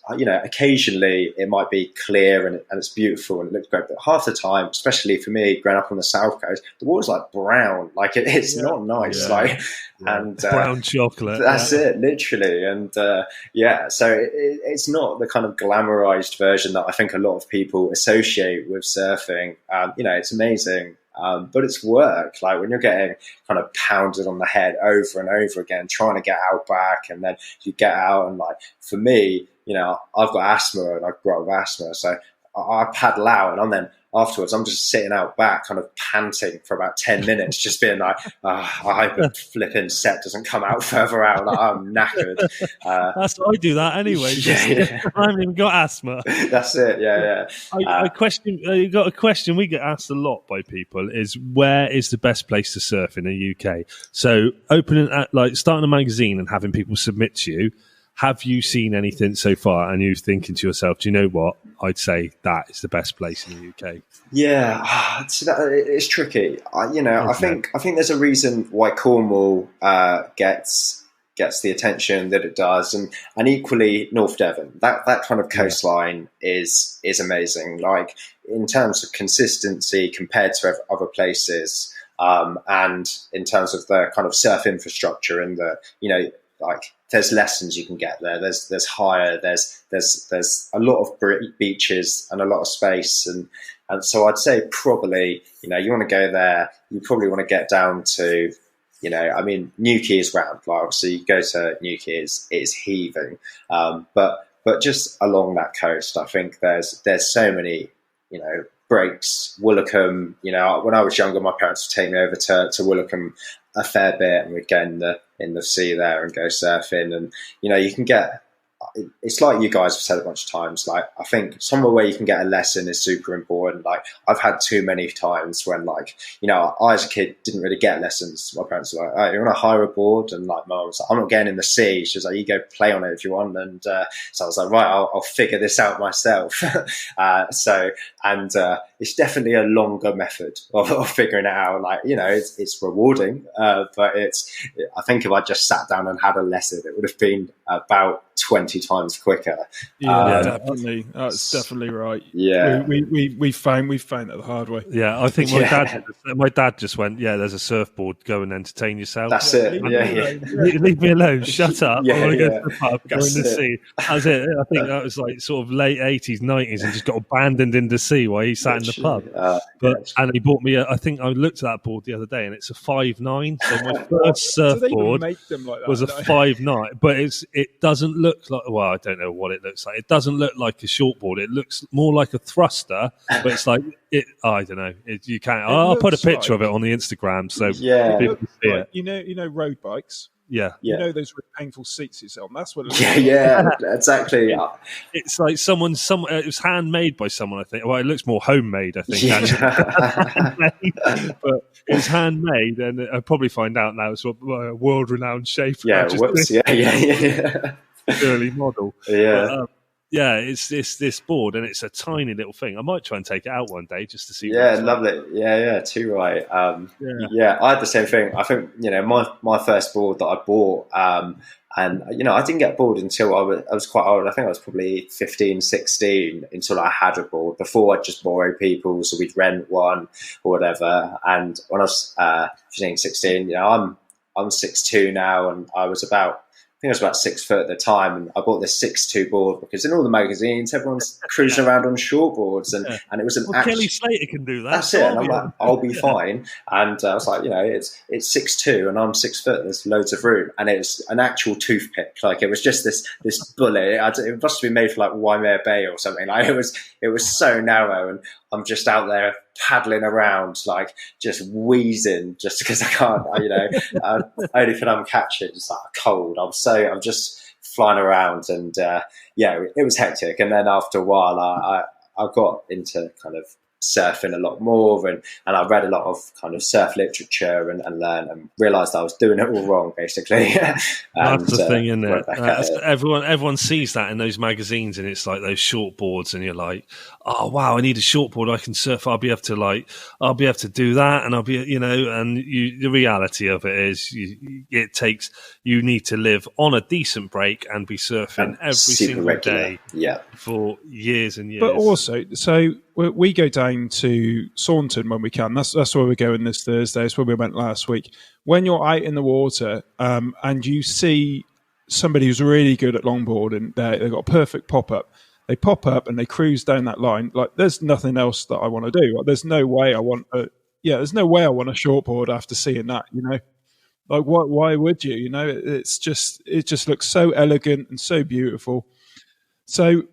occasionally it might be clear and it's beautiful and it looks great, but half the time, especially for me growing up on the south coast, the water's brown, it's not nice, and
brown chocolate.
That's it, literally, and so it's not the kind of glamorized version that I think a lot of people associate with surfing. It's amazing. But it's work, when you're getting kind of pounded on the head over and over again, trying to get out back, and then you get out, and for me, I've got asthma and I grew up with asthma, so I paddle out, and then afterwards I'm just sitting out back kind of panting for about 10 minutes, just being I hope the flipping set doesn't come out further out, I'm knackered.
That's what I do that anyway. I haven't even got asthma.
That's it.
I question, you got a question we get asked a lot by people is, where is the best place to surf in the UK? So opening starting a magazine and having people submit to you, have you seen anything so far and you thinking to yourself, do you know what, I'd say that is the best place in the UK?
It's tricky. I think there's a reason why Cornwall gets the attention that it does, and equally North Devon. That kind of coastline is amazing, in terms of consistency compared to other places, and in terms of the kind of surf infrastructure and the there's lessons you can get there. There's hire. There's a lot of beaches and a lot of space, and so I'd say probably you want to go there. You probably want to get down to Newquay is round. So you go to Newquay is heaving, but just along that coast, I think there's so many breaks. Woolacombe. When I was younger, my parents would take me over to Woolacombe a fair bit, and we'd get in the sea there and go surfing, and you can get, it's like you guys have said a bunch of times, I think somewhere where you can get a lesson is super important. I've had too many times when I as a kid didn't really get lessons. My parents were like, oh, you want to hire a board? And my mum was like, I'm not getting in the sea. She was like, you go play on it if you want. And so I was like, right, I'll figure this out myself. It's definitely a longer method of figuring it out. It's rewarding, but I think if I just sat down and had a lesson, it would have been about 20 times quicker.
Definitely. That's definitely right. We found that the hard way.
I think my dad just went, there's a surfboard, go and entertain yourself.
That's it.
Leave me alone, shut up. I want to go to the pub, go in the sea. That was it. I think that was sort of late 80s 90s, and just got abandoned in the sea while he sat in the pub. And he bought me I think I looked at that board the other day, and it's a 5'9". So my first surfboard was a 5'9", but it doesn't look like, well, I don't know what it looks like. It doesn't look like a shortboard. It looks more like a thruster, but it's I don't know. You can't. I'll put a picture of it on the Instagram so people can see it.
You know road bikes.
Yeah.
You know those really painful seats it's on. That's what it looks
like. Exactly.
It's like it was handmade by someone, I think. Well, it looks more homemade, I think, actually. But it was handmade, and I'll probably find out now it's a world-renowned shaper. Early model.
But,
it's this board, and it's a tiny little thing. I might try and take it out one day just to see.
Lovely. Too right. I had the same thing. I think my first board that I bought, and I didn't get bored until I was quite old. I think I was probably 15, 16 until I had a board. Before I'd just borrow people, so we'd rent one or whatever. And when I was 15, 16, I'm 6'2" now, and I was about think I was about 6 foot at the time, and I bought this 6'2" board because in all the magazines everyone's cruising around on shortboards, and it was an
Kelly Slater can do that.
That's it, and I'm like, I'll be fine. And I was like, it's 6'2" and I'm 6 foot. There's loads of room, and it was an actual toothpick. Like it was just this bullet. It must have been made for like Waimea Bay or something. Like it was so narrow, and I'm just out there paddling around, like just wheezing, just because I can't. Only thing I'm catching is like a cold. I'm just flying around, and it was hectic. And then after a while, I got into kind of surfing a lot more, and I read a lot of kind of surf literature and learned and realised I was doing it all wrong, basically.
That's the thing, isn't it? Everyone sees that in those magazines, and it's like those short boards, and you're like, oh wow, I need a short board. I can surf. I'll be able to do that, and I'll be, and the reality of it is, you need to live on a decent break and be surfing every single day, for years and years.
But also, so we go down to Saunton when we can. That's where we're going this Thursday. It's where we went last week. When you're out in the water and you see somebody who's really good at longboarding, they've got a perfect pop-up. They pop up and they cruise down that line. Like, there's nothing else that I want to do. Like, there's no way I want a shortboard after seeing that, Like, why would you? It just looks so elegant and so beautiful. So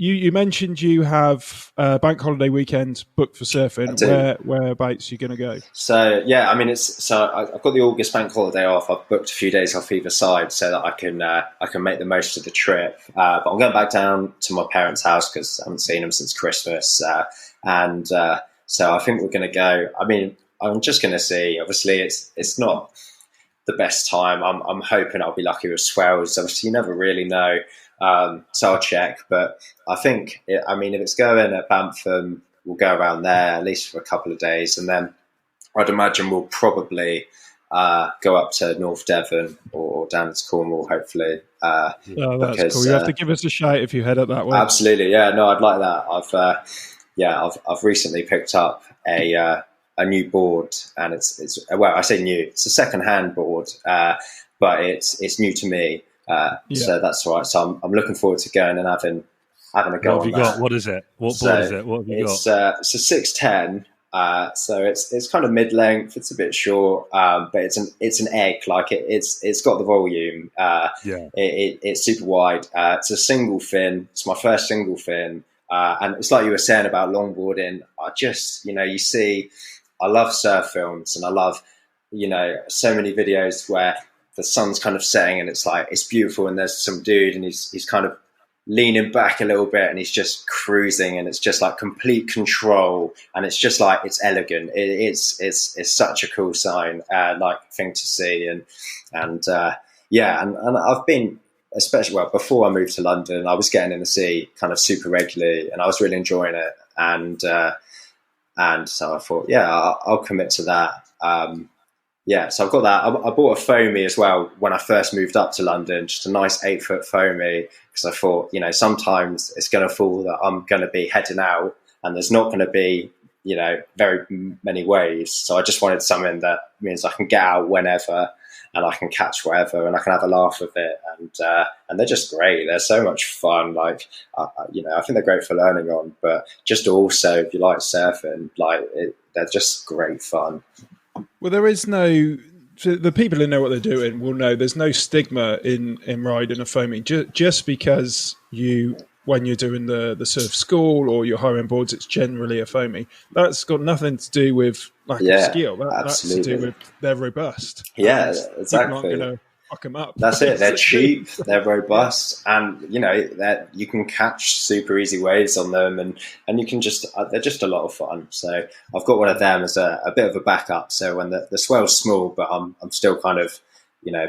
you mentioned you have bank holiday weekend booked for surfing. Whereabouts are you going to go?
So I've got the August bank holiday off. I've booked a few days off either side so that I can make the most of the trip. But I'm going back down to my parents' house because I haven't seen them since Christmas. So I think we're going to go. I mean, I'm just going to see. Obviously, it's not the best time. I'm hoping I'll be lucky with swells. Obviously, you never really know. So I'll check, but I think, if it's going at Bantham, we'll go around there at least for a couple of days, and then I'd imagine we'll probably go up to North Devon or down to Cornwall, hopefully.
That's cool. You have to give us a shout if you head up that way.
Absolutely, yeah. No, I'd like that. I've recently picked up a new board, and it's I say new. It's a second-hand board, but it's new to me. So that's all right. So I'm looking forward to going and having a go.
What have you got? What is it? What board is it? What have you got?
It's a 610. So it's kind of mid-length. It's a bit short, but it's an egg. Like it's got the volume. It's super wide. It's a single fin. It's my first single fin, and it's like you were saying about longboarding. I just you see, I love surf films, and I love so many videos where the sun's kind of setting and it's beautiful, and there's some dude and he's kind of leaning back a little bit and he's just cruising, and it's just like complete control, and it's just like, it's elegant. It's such a cool thing to see, and I've been, especially before I moved to London, I was getting in the sea kind of super regularly, and I was really enjoying it, and so I thought, I'll commit to that. So I've got that. I bought a foamy as well when I first moved up to London, just a nice 8-foot foamy, because I thought, sometimes it's going to fall that I'm going to be heading out and there's not going to be, very many waves. So I just wanted something that means I can get out whenever and I can catch whatever and I can have a laugh with it. And they're just great. They're so much fun. Like, I think they're great for learning on, but just also if you like surfing, they're just great fun.
Well, there is the people who know what they're doing will know there's no stigma in riding a foamy. Just because when you're doing the surf school or you're hiring boards, it's generally a foamy. That's got nothing to do with lack of skill. That's to do with they're robust.
Yeah, exactly.
People aren't going to fuck them up.
That's it. They're cheap, they're robust, and that you can catch super easy waves on them, and you can they're just a lot of fun. So I've got one of them as a bit of a backup. So when the swell's small, but I'm still kind of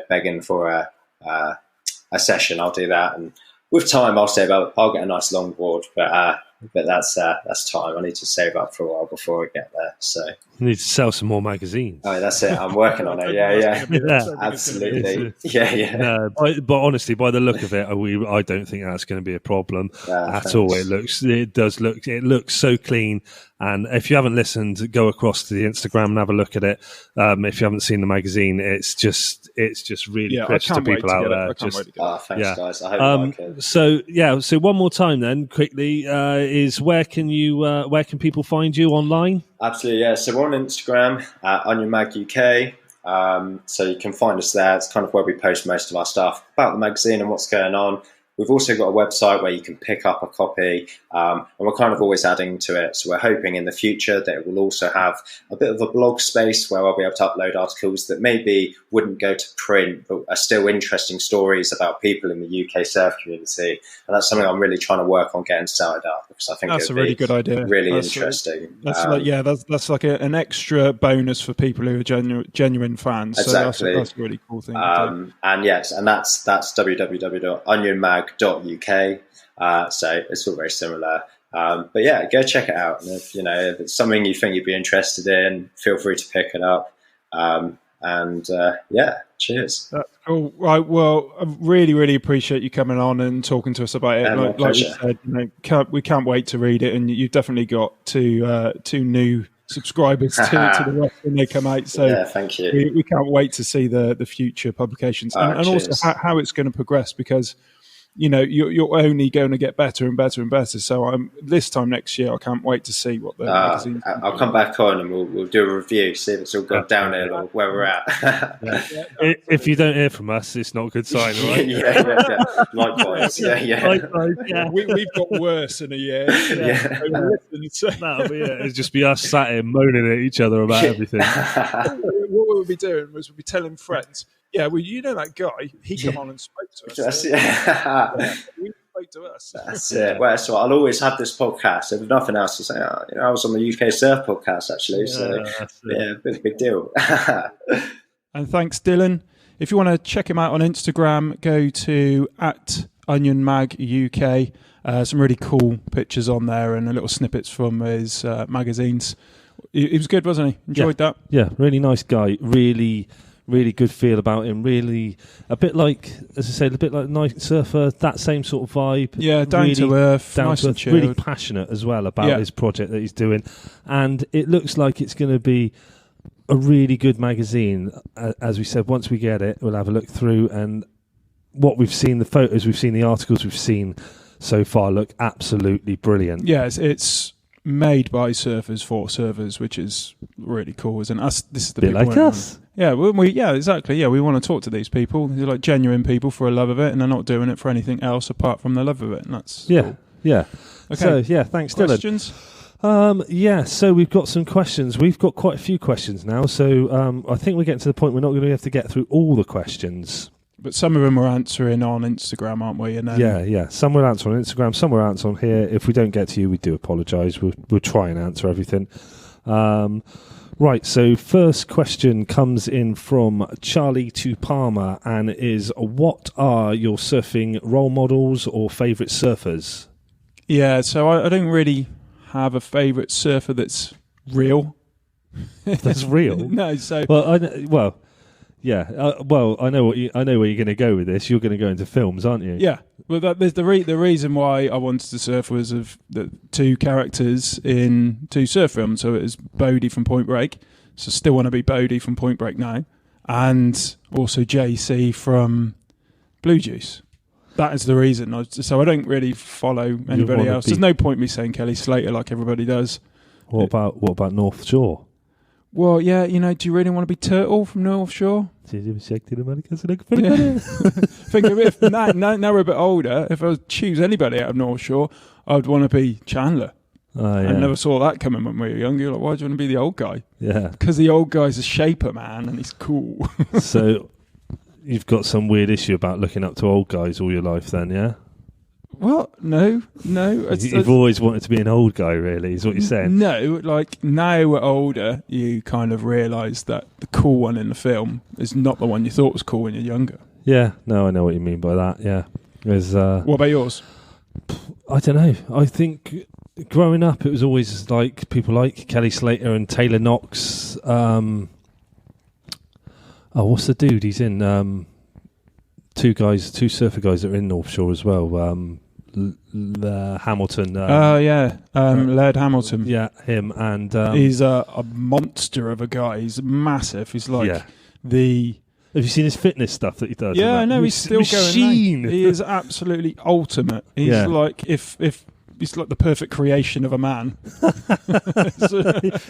begging for a session, I'll do that, and with time I'll get a nice longboard, but that's time. I need to save up for a while before I get there. So
you need to sell some more magazines.
Oh, that's it. I'm working on it. Yeah. Absolutely. Yeah.
No, but honestly, by the look of it, I don't think that's going to be a problem at all. It looks so clean, And if you haven't listened, go across to the Instagram and have a look at it. If you haven't seen the magazine, it's just really crisp to people out there.
Thanks, guys. I hope you like it.
So one more time then, quickly, is where can people find you online?
Absolutely, yeah. So we're on Instagram at Onion Mag UK. So you can find us there. It's kind of where we post most of our stuff about the magazine and what's going on. We've also got a website where you can pick up a copy, and we're kind of always adding to it. So we're hoping in the future that it will also have a bit of a blog space where I'll be able to upload articles that maybe wouldn't go to print, but are still interesting stories about people in the UK surf community. And that's something I'm really trying to work on getting started up, because I think
that's a really good idea.
Really interesting.
That's like an extra bonus for people who are genuine fans.
Exactly.
So that's a really cool thing.
And yes, and that's www.onionmag.uk. So it's all very similar. But yeah, go check it out. And if it's something you think you'd be interested in, feel free to pick it up. Cheers.
That's cool. Right. Well, I really, really appreciate you coming on and talking to us about it. Like you said, we can't wait to read it. And you've definitely got two new subscribers to the rest when they come out. So
yeah, thank you.
We can't wait to see the future publications and also how it's going to progress, because you're only going to get better and better and better. So this time next year, I can't wait to see what the magazine.
I'll come back on and we'll do a review, see if it's all gone downhill or where we're at.
If you don't hear from us, it's not a good sign, right?
yeah. Likewise.
Likewise, yeah.
We've got worse in a year.
That'll be it. It'll just be us sat here moaning at each other about everything.
What we'll be doing was we'll be telling friends, yeah, well, that guy, he come on and spoke to us.
He
spoke to us.
That's it. Well, so I'll always have this podcast. If nothing else, to say, I was on the UK Surf podcast, actually. Big deal.
And thanks, Dylan. If you want to check him out on Instagram, go to @OnionMagUK. Some really cool pictures on there and little snippets from his magazines. He was good, wasn't he? Enjoyed that.
Yeah, really nice guy. Really good feel about him. Really, a bit like, as I said, a bit like Night Surfer, that same sort of vibe.
Yeah, down to earth, nice and chilled.
Really passionate as well about his project that he's doing. And it looks like it's going to be a really good magazine. As we said, once we get it, we'll have a look through, and what we've seen, the photos we've seen, the articles we've seen so far look absolutely brilliant.
Yeah, it's made by surfers for surfers, which is really cool, isn't it? This is the
bit like us.
Yeah, exactly. Yeah, we want to talk to these people. They're like genuine people for a love of it, and they're not doing it for anything else apart from the love of it. And that's cool.
Yeah.
Okay.
So thanks,
Questions?
Dylan. So we've got some questions. We've got quite a few questions now. So I think we're getting to the point we're not going to have to get through all the questions.
But some of them we're answering on Instagram, aren't we? And then
Some we'll answer on Instagram, some we'll answer on here. If we don't get to you, we do apologise. We'll try and answer everything. Right, so first question comes in from Charlie to Palmer and is, what are your surfing role models or favourite surfers?
Yeah, so I don't really have a favourite surfer that's real.
That's real?
No, so...
I know where you're going to go with this. You're going to go into films, aren't you?
Yeah. Well, there's the reason why I wanted to surf was of the two characters in two surf films. So it was Bodie from Point Break. So still want to be Bodie from Point Break now, and also JC from Blue Juice. That is the reason. So I don't really follow anybody else. There's no point me saying Kelly Slater like everybody does.
What about North Shore?
Well, yeah, do you really want to be Turtle from North Shore? Think of it. Now we're a bit older. If I was choose anybody out of North Shore, I'd want to be Chandler. I never saw that coming when we were young. You're like, why do you want to be the old guy?
Yeah.
Because the old guy's a shaper, man, and he's cool.
So you've got some weird issue about looking up to old guys all your life then, yeah?
What? No.
You've always wanted to be an old guy, really, is what you're saying?
No, like now we're older, you kind of realise that the cool one in the film is not the one you thought was cool when you're younger.
Yeah, no, I know what you mean by that, yeah.
What about yours?
I don't know. I think growing up it was always like people like Kelly Slater and Taylor Knox. What's the dude? He's in... two surfer guys that are in North Shore as well. Hamilton.
Laird Hamilton.
Yeah, him. And
he's a monster of a guy. He's massive. He's like the...
Have you seen his fitness stuff that he does?
Yeah, I know. He's still going. He is absolutely ultimate. He's like if he's like the perfect creation of a man.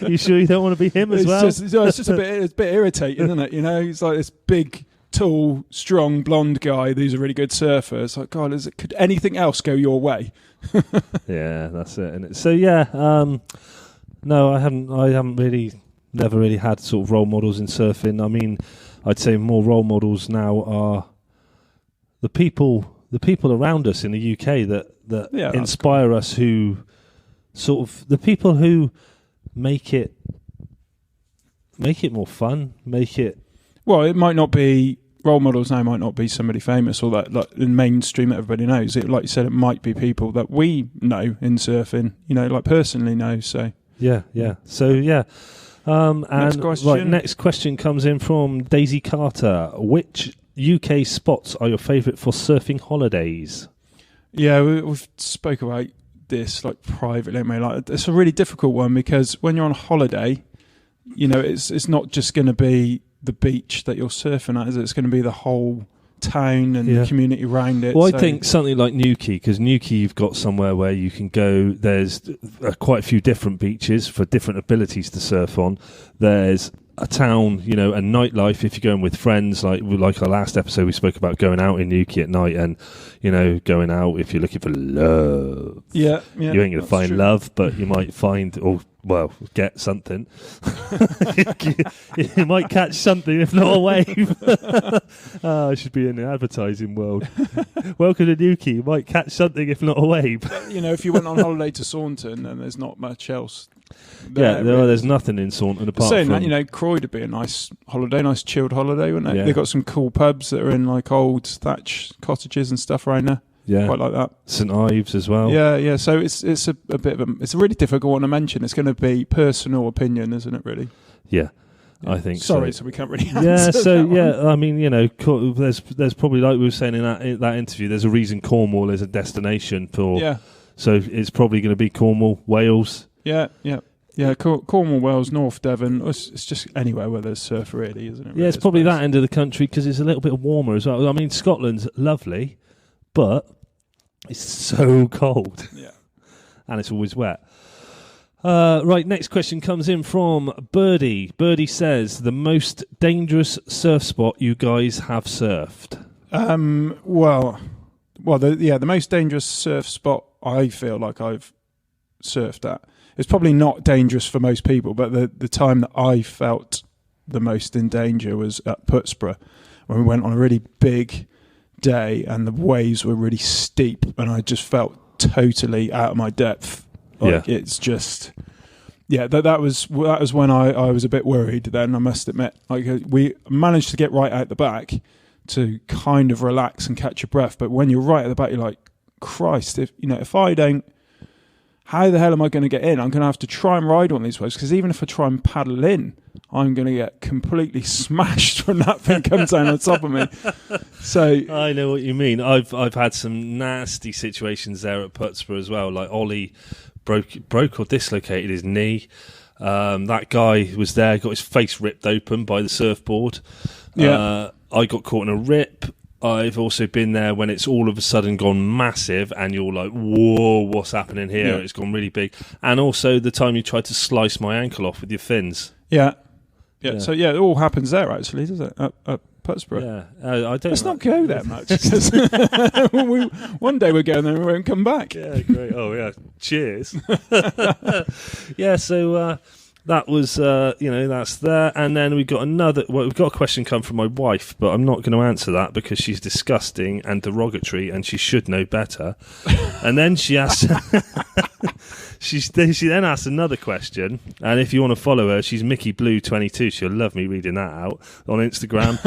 You sure you don't want to be him as well?
It's just a bit irritating, isn't it? You know, he's like this big, tall, strong, blonde guy who's a really good surfer. It's like, God, could anything else go your way?
Yeah, that's it. Isn't it? So no, I haven't really, never really had sort of role models in surfing. I mean, I'd say more role models now are the people around us in the UK that inspire us, who sort of the people who make it more fun, make it. Well,
it might not be role models now. Might not be somebody famous or that like in mainstream everybody knows. It, like you said, it might be people that we know in surfing. You know, like personally know. So
yeah. So yeah.
Next question.
Next question comes in from Daisy Carter. Which UK spots are your favourite for surfing holidays?
Yeah, we've spoke about this like privately. Like, it's a really difficult one because when you're on holiday, you know, it's not just going to be the beach that you're surfing at, is it? It's going to be the whole town and the community around it.
Well, I think something like Newquay, because Newquay you've got somewhere where you can go. There's quite a few different beaches for different abilities to surf on. There's a town, you know, and nightlife if you're going with friends, like our last episode we spoke about going out in Newquay at night and, you know, going out if you're looking for love.
Yeah.
You ain't going to find love, but you might find, get something. You might catch something, if not a wave. I should be in the advertising world. Welcome to Newquay. You might catch something, if not a wave.
You know, if you went on holiday to Saunton, then there's not much else.
There's nothing in Saunton apart from
that. You know, Croyd would be a nice holiday, nice chilled holiday, wouldn't it? Yeah. They've got some cool pubs that are in like old thatch cottages and stuff around there.
Yeah,
quite like that.
St Ives as well.
Yeah. So it's a bit of it's a really difficult one to mention. It's going to be personal opinion, isn't it? Really.
Yeah. I think.
Sorry, so we can't really. Answer
that one. I mean, you know, there's probably, like we were saying in that interview, there's a reason Cornwall is a destination for.
Yeah.
So it's probably going to be Cornwall, Wales.
Yeah. Cornwall, Wales, North Devon. It's just anywhere where there's surf, really, isn't it? Really,
yeah, it's probably that end of the country because it's a little bit warmer as well. I mean, Scotland's lovely, but it's so cold.
Yeah.
And it's always wet. Right, next question comes in from Birdie. Birdie says, the most dangerous surf spot you guys have surfed?
The most dangerous surf spot I feel like I've surfed at. It's probably not dangerous for most people, but the time that I felt the most in danger was at Putsborough, when we went on a really big day and the waves were really steep and I just felt totally out of my depth. It's just, that was when I was a bit worried then, I must admit. Like, we managed to get right out the back to kind of relax and catch your breath, but when you're right at the back, you're like, Christ, if I don't, how the hell am I going to get in? I'm going to have to try and ride on these waves, because even if I try and paddle in, I'm going to get completely smashed when that thing comes down on top of me. So
I know what you mean. I've had some nasty situations there at Putsborough as well. Like Ollie broke or dislocated his knee. That guy was there, got his face ripped open by the surfboard.
Yeah.
I got caught in a rip. I've also been there when it's all of a sudden gone massive and you're like, whoa, what's happening here? Yeah. It's gone really big. And also the time you tried to slice my ankle off with your fins.
Yeah. So, it all happens there, actually, does it? At Putsborough.
Yeah. I don't.
Let's not go there much. One day we're going there and we won't come back.
Yeah, great. Oh, yeah. Cheers. Yeah, so... that was, that's there. And then we've got we've got a question come from my wife, but I'm not going to answer that because she's disgusting and derogatory and she should know better. And then she asked, she then asked another question. And if you want to follow her, she's Mickey Blue 22. She'll love me reading that out on Instagram.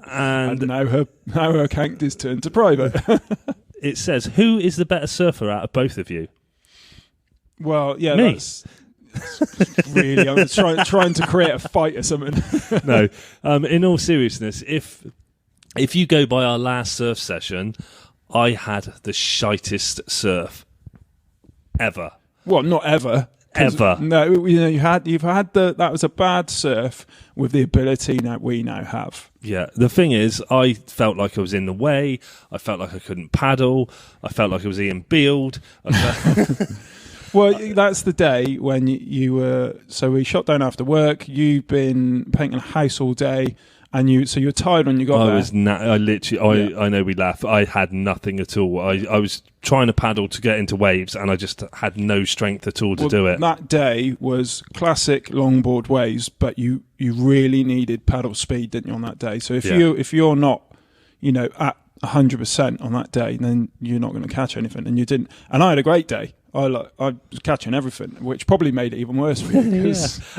And now her account is turned to private.
It says, who is the better surfer out of both of you?
Well, yeah,
me.
That's... really, I'm trying to create a fight or something.
No, in all seriousness, if you go by our last surf session, I had the shitest surf ever.
Well, not ever.
Ever.
No, you've had that was a bad surf with the ability that we now have.
Yeah, the thing is, I felt like I was in the way. I felt like I couldn't paddle. I felt like I was Ian Beald.
Well, that's the day when you were. So we shot down after work. You've been painting a house all day, and you were tired when you got there.
I know we laugh. I had nothing at all. I was trying to paddle to get into waves, and I just had no strength at all to do it.
That day was classic longboard waves, but you really needed paddle speed, didn't you, on that day? So if you're not, at 100% on that day, then you're not going to catch anything, and you didn't. And I had a great day. I was catching everything, which probably made it even worse for you.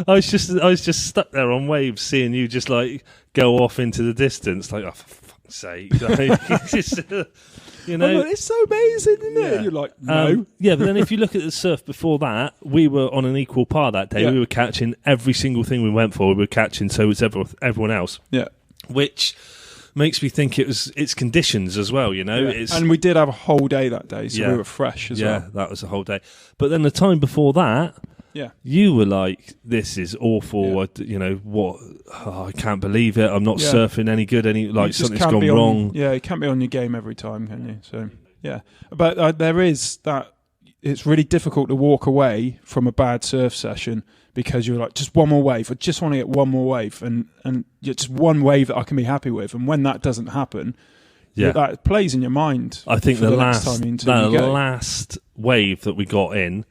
I was just stuck there on waves, seeing you just like go off into the distance, like, oh, for fuck's sake! Like, it's just,
it's so amazing, isn't it? And you're like, no.
But then if you look at the surf before that, we were on an equal par that day. Yeah. We were catching every single thing we went for. We were catching, so was everyone else.
Yeah,
which makes me think it's conditions as well,
and we did have a whole day that day, so we were fresh as well.
Yeah, that was a whole day. But then the time before that, you were like, this is awful. What? Oh, I can't believe it. I'm not surfing any good. Something's gone wrong.
Yeah, you can't be on your game every time, can you? So yeah, but there is that. It's really difficult to walk away from a bad surf session because you're like, just one more wave. I just want to get one more wave, and just one wave that I can be happy with. And when that doesn't happen, that plays in your mind.
I think the last wave that we got in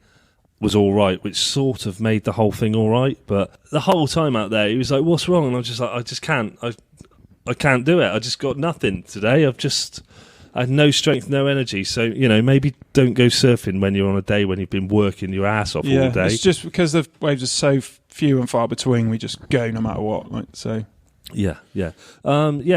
was all right, which sort of made the whole thing all right. But the whole time out there, he was like, "What's wrong?" And I was just like, "I just can't. I can't do it. I just got nothing today. I had no strength, no energy." So, maybe don't go surfing when you're on a day when you've been working your ass off all day.
It's just because the waves are so few and far between, we just go no matter what. So.
Yeah.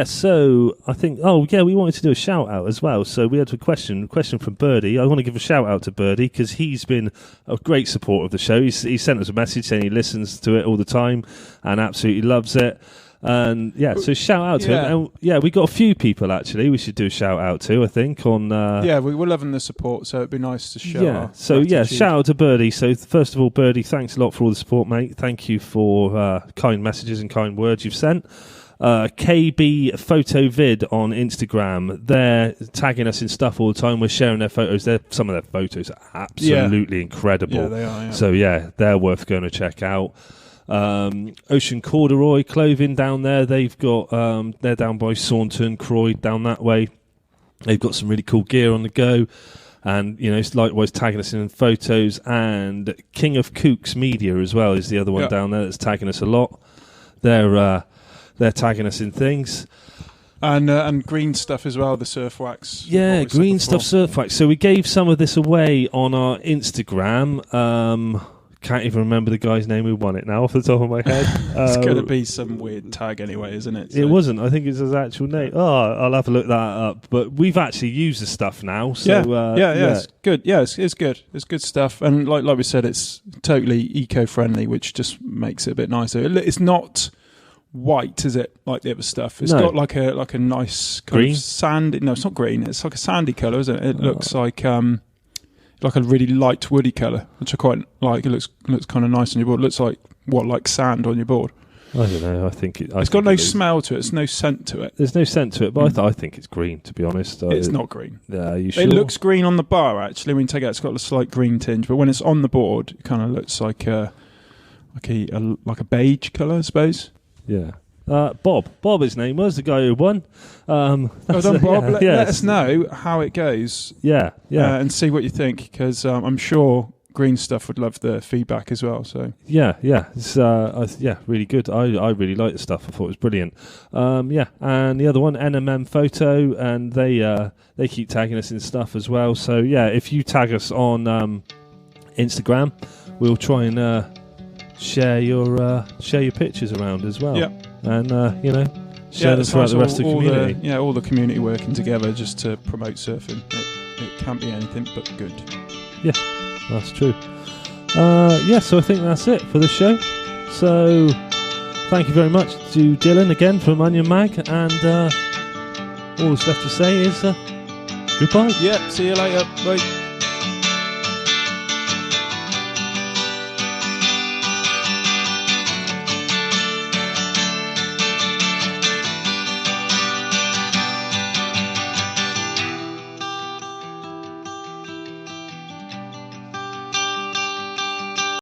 So I think, we wanted to do a shout out as well. So we had a question from Birdie. I want to give a shout out to Birdie because he's been a great support of the show. He sent us a message saying he listens to it all the time and absolutely loves it. And so shout out to him. And we got a few people actually we should do a shout out to, I think, on
we were loving the support, so it'd be nice to show
shout out to Birdie. So first of all, Birdie, thanks a lot for all the support, mate. Thank you for kind messages and kind words you've sent. KB Photo Vid on Instagram, they're tagging us in stuff all the time. We're sharing their photos. Some of their photos are absolutely incredible.
Yeah, they are.
So they're worth going to check out. Ocean Corduroy Clothing down there, they've got they're down by Saunton, Croyd, down that way. They've got some really cool gear on the go, and it's likewise tagging us in photos. And King of Kooks Media as well is the other one down there that's tagging us a lot. They're tagging us in things.
And green stuff as well, the surf wax.
Yeah, green stuff, surf wax. So we gave some of this away on our Instagram. Can't even remember the guy's name who won it now off the top of my head.
It's going to be some weird tag anyway, isn't it?
So. It wasn't. I think it's his actual name. Oh, I'll have to look that up. But we've actually used the stuff now. So,
it's good. Yeah, it's good. It's good stuff. And like we said, it's totally eco-friendly, which just makes it a bit nicer. It's not white, is it, like the other stuff? It's got like a nice kind
green?
Of sandy. No, it's not green. It's like a sandy colour, isn't it? It looks like a really light woody colour, which I quite like. It looks kind of nice on your board. It looks like sand on your board.
I don't know. I think
it's got no smell to it. There's no scent to it.
There's no scent to it, but I think it's green, to be honest.
It's not green.
Yeah, you sure?
It looks green on the bar, actually. When you take it out, it's got a slight green tinge, but when it's on the board, it kind of looks like a beige colour, I suppose.
Yeah. Bob, his name was the guy who won.
Bob. Let us know how it goes.
Yeah.
And see what you think, because I'm sure green stuff would love the feedback as well. So
it's really good. I really like the stuff. I thought it was brilliant. And the other one, NMM Photo, and they keep tagging us in stuff as well. So if you tag us on Instagram, we'll try and share your pictures around as well.
Yeah.
And share them throughout the rest of the community.
All the community working together just to promote surfing. It can't be anything but good.
Yeah, that's true. So I think that's it for the show. So thank you very much to Dylan again from Onion Mag, and all that's left to say is Goodbye.
Yeah, see you later. Bye.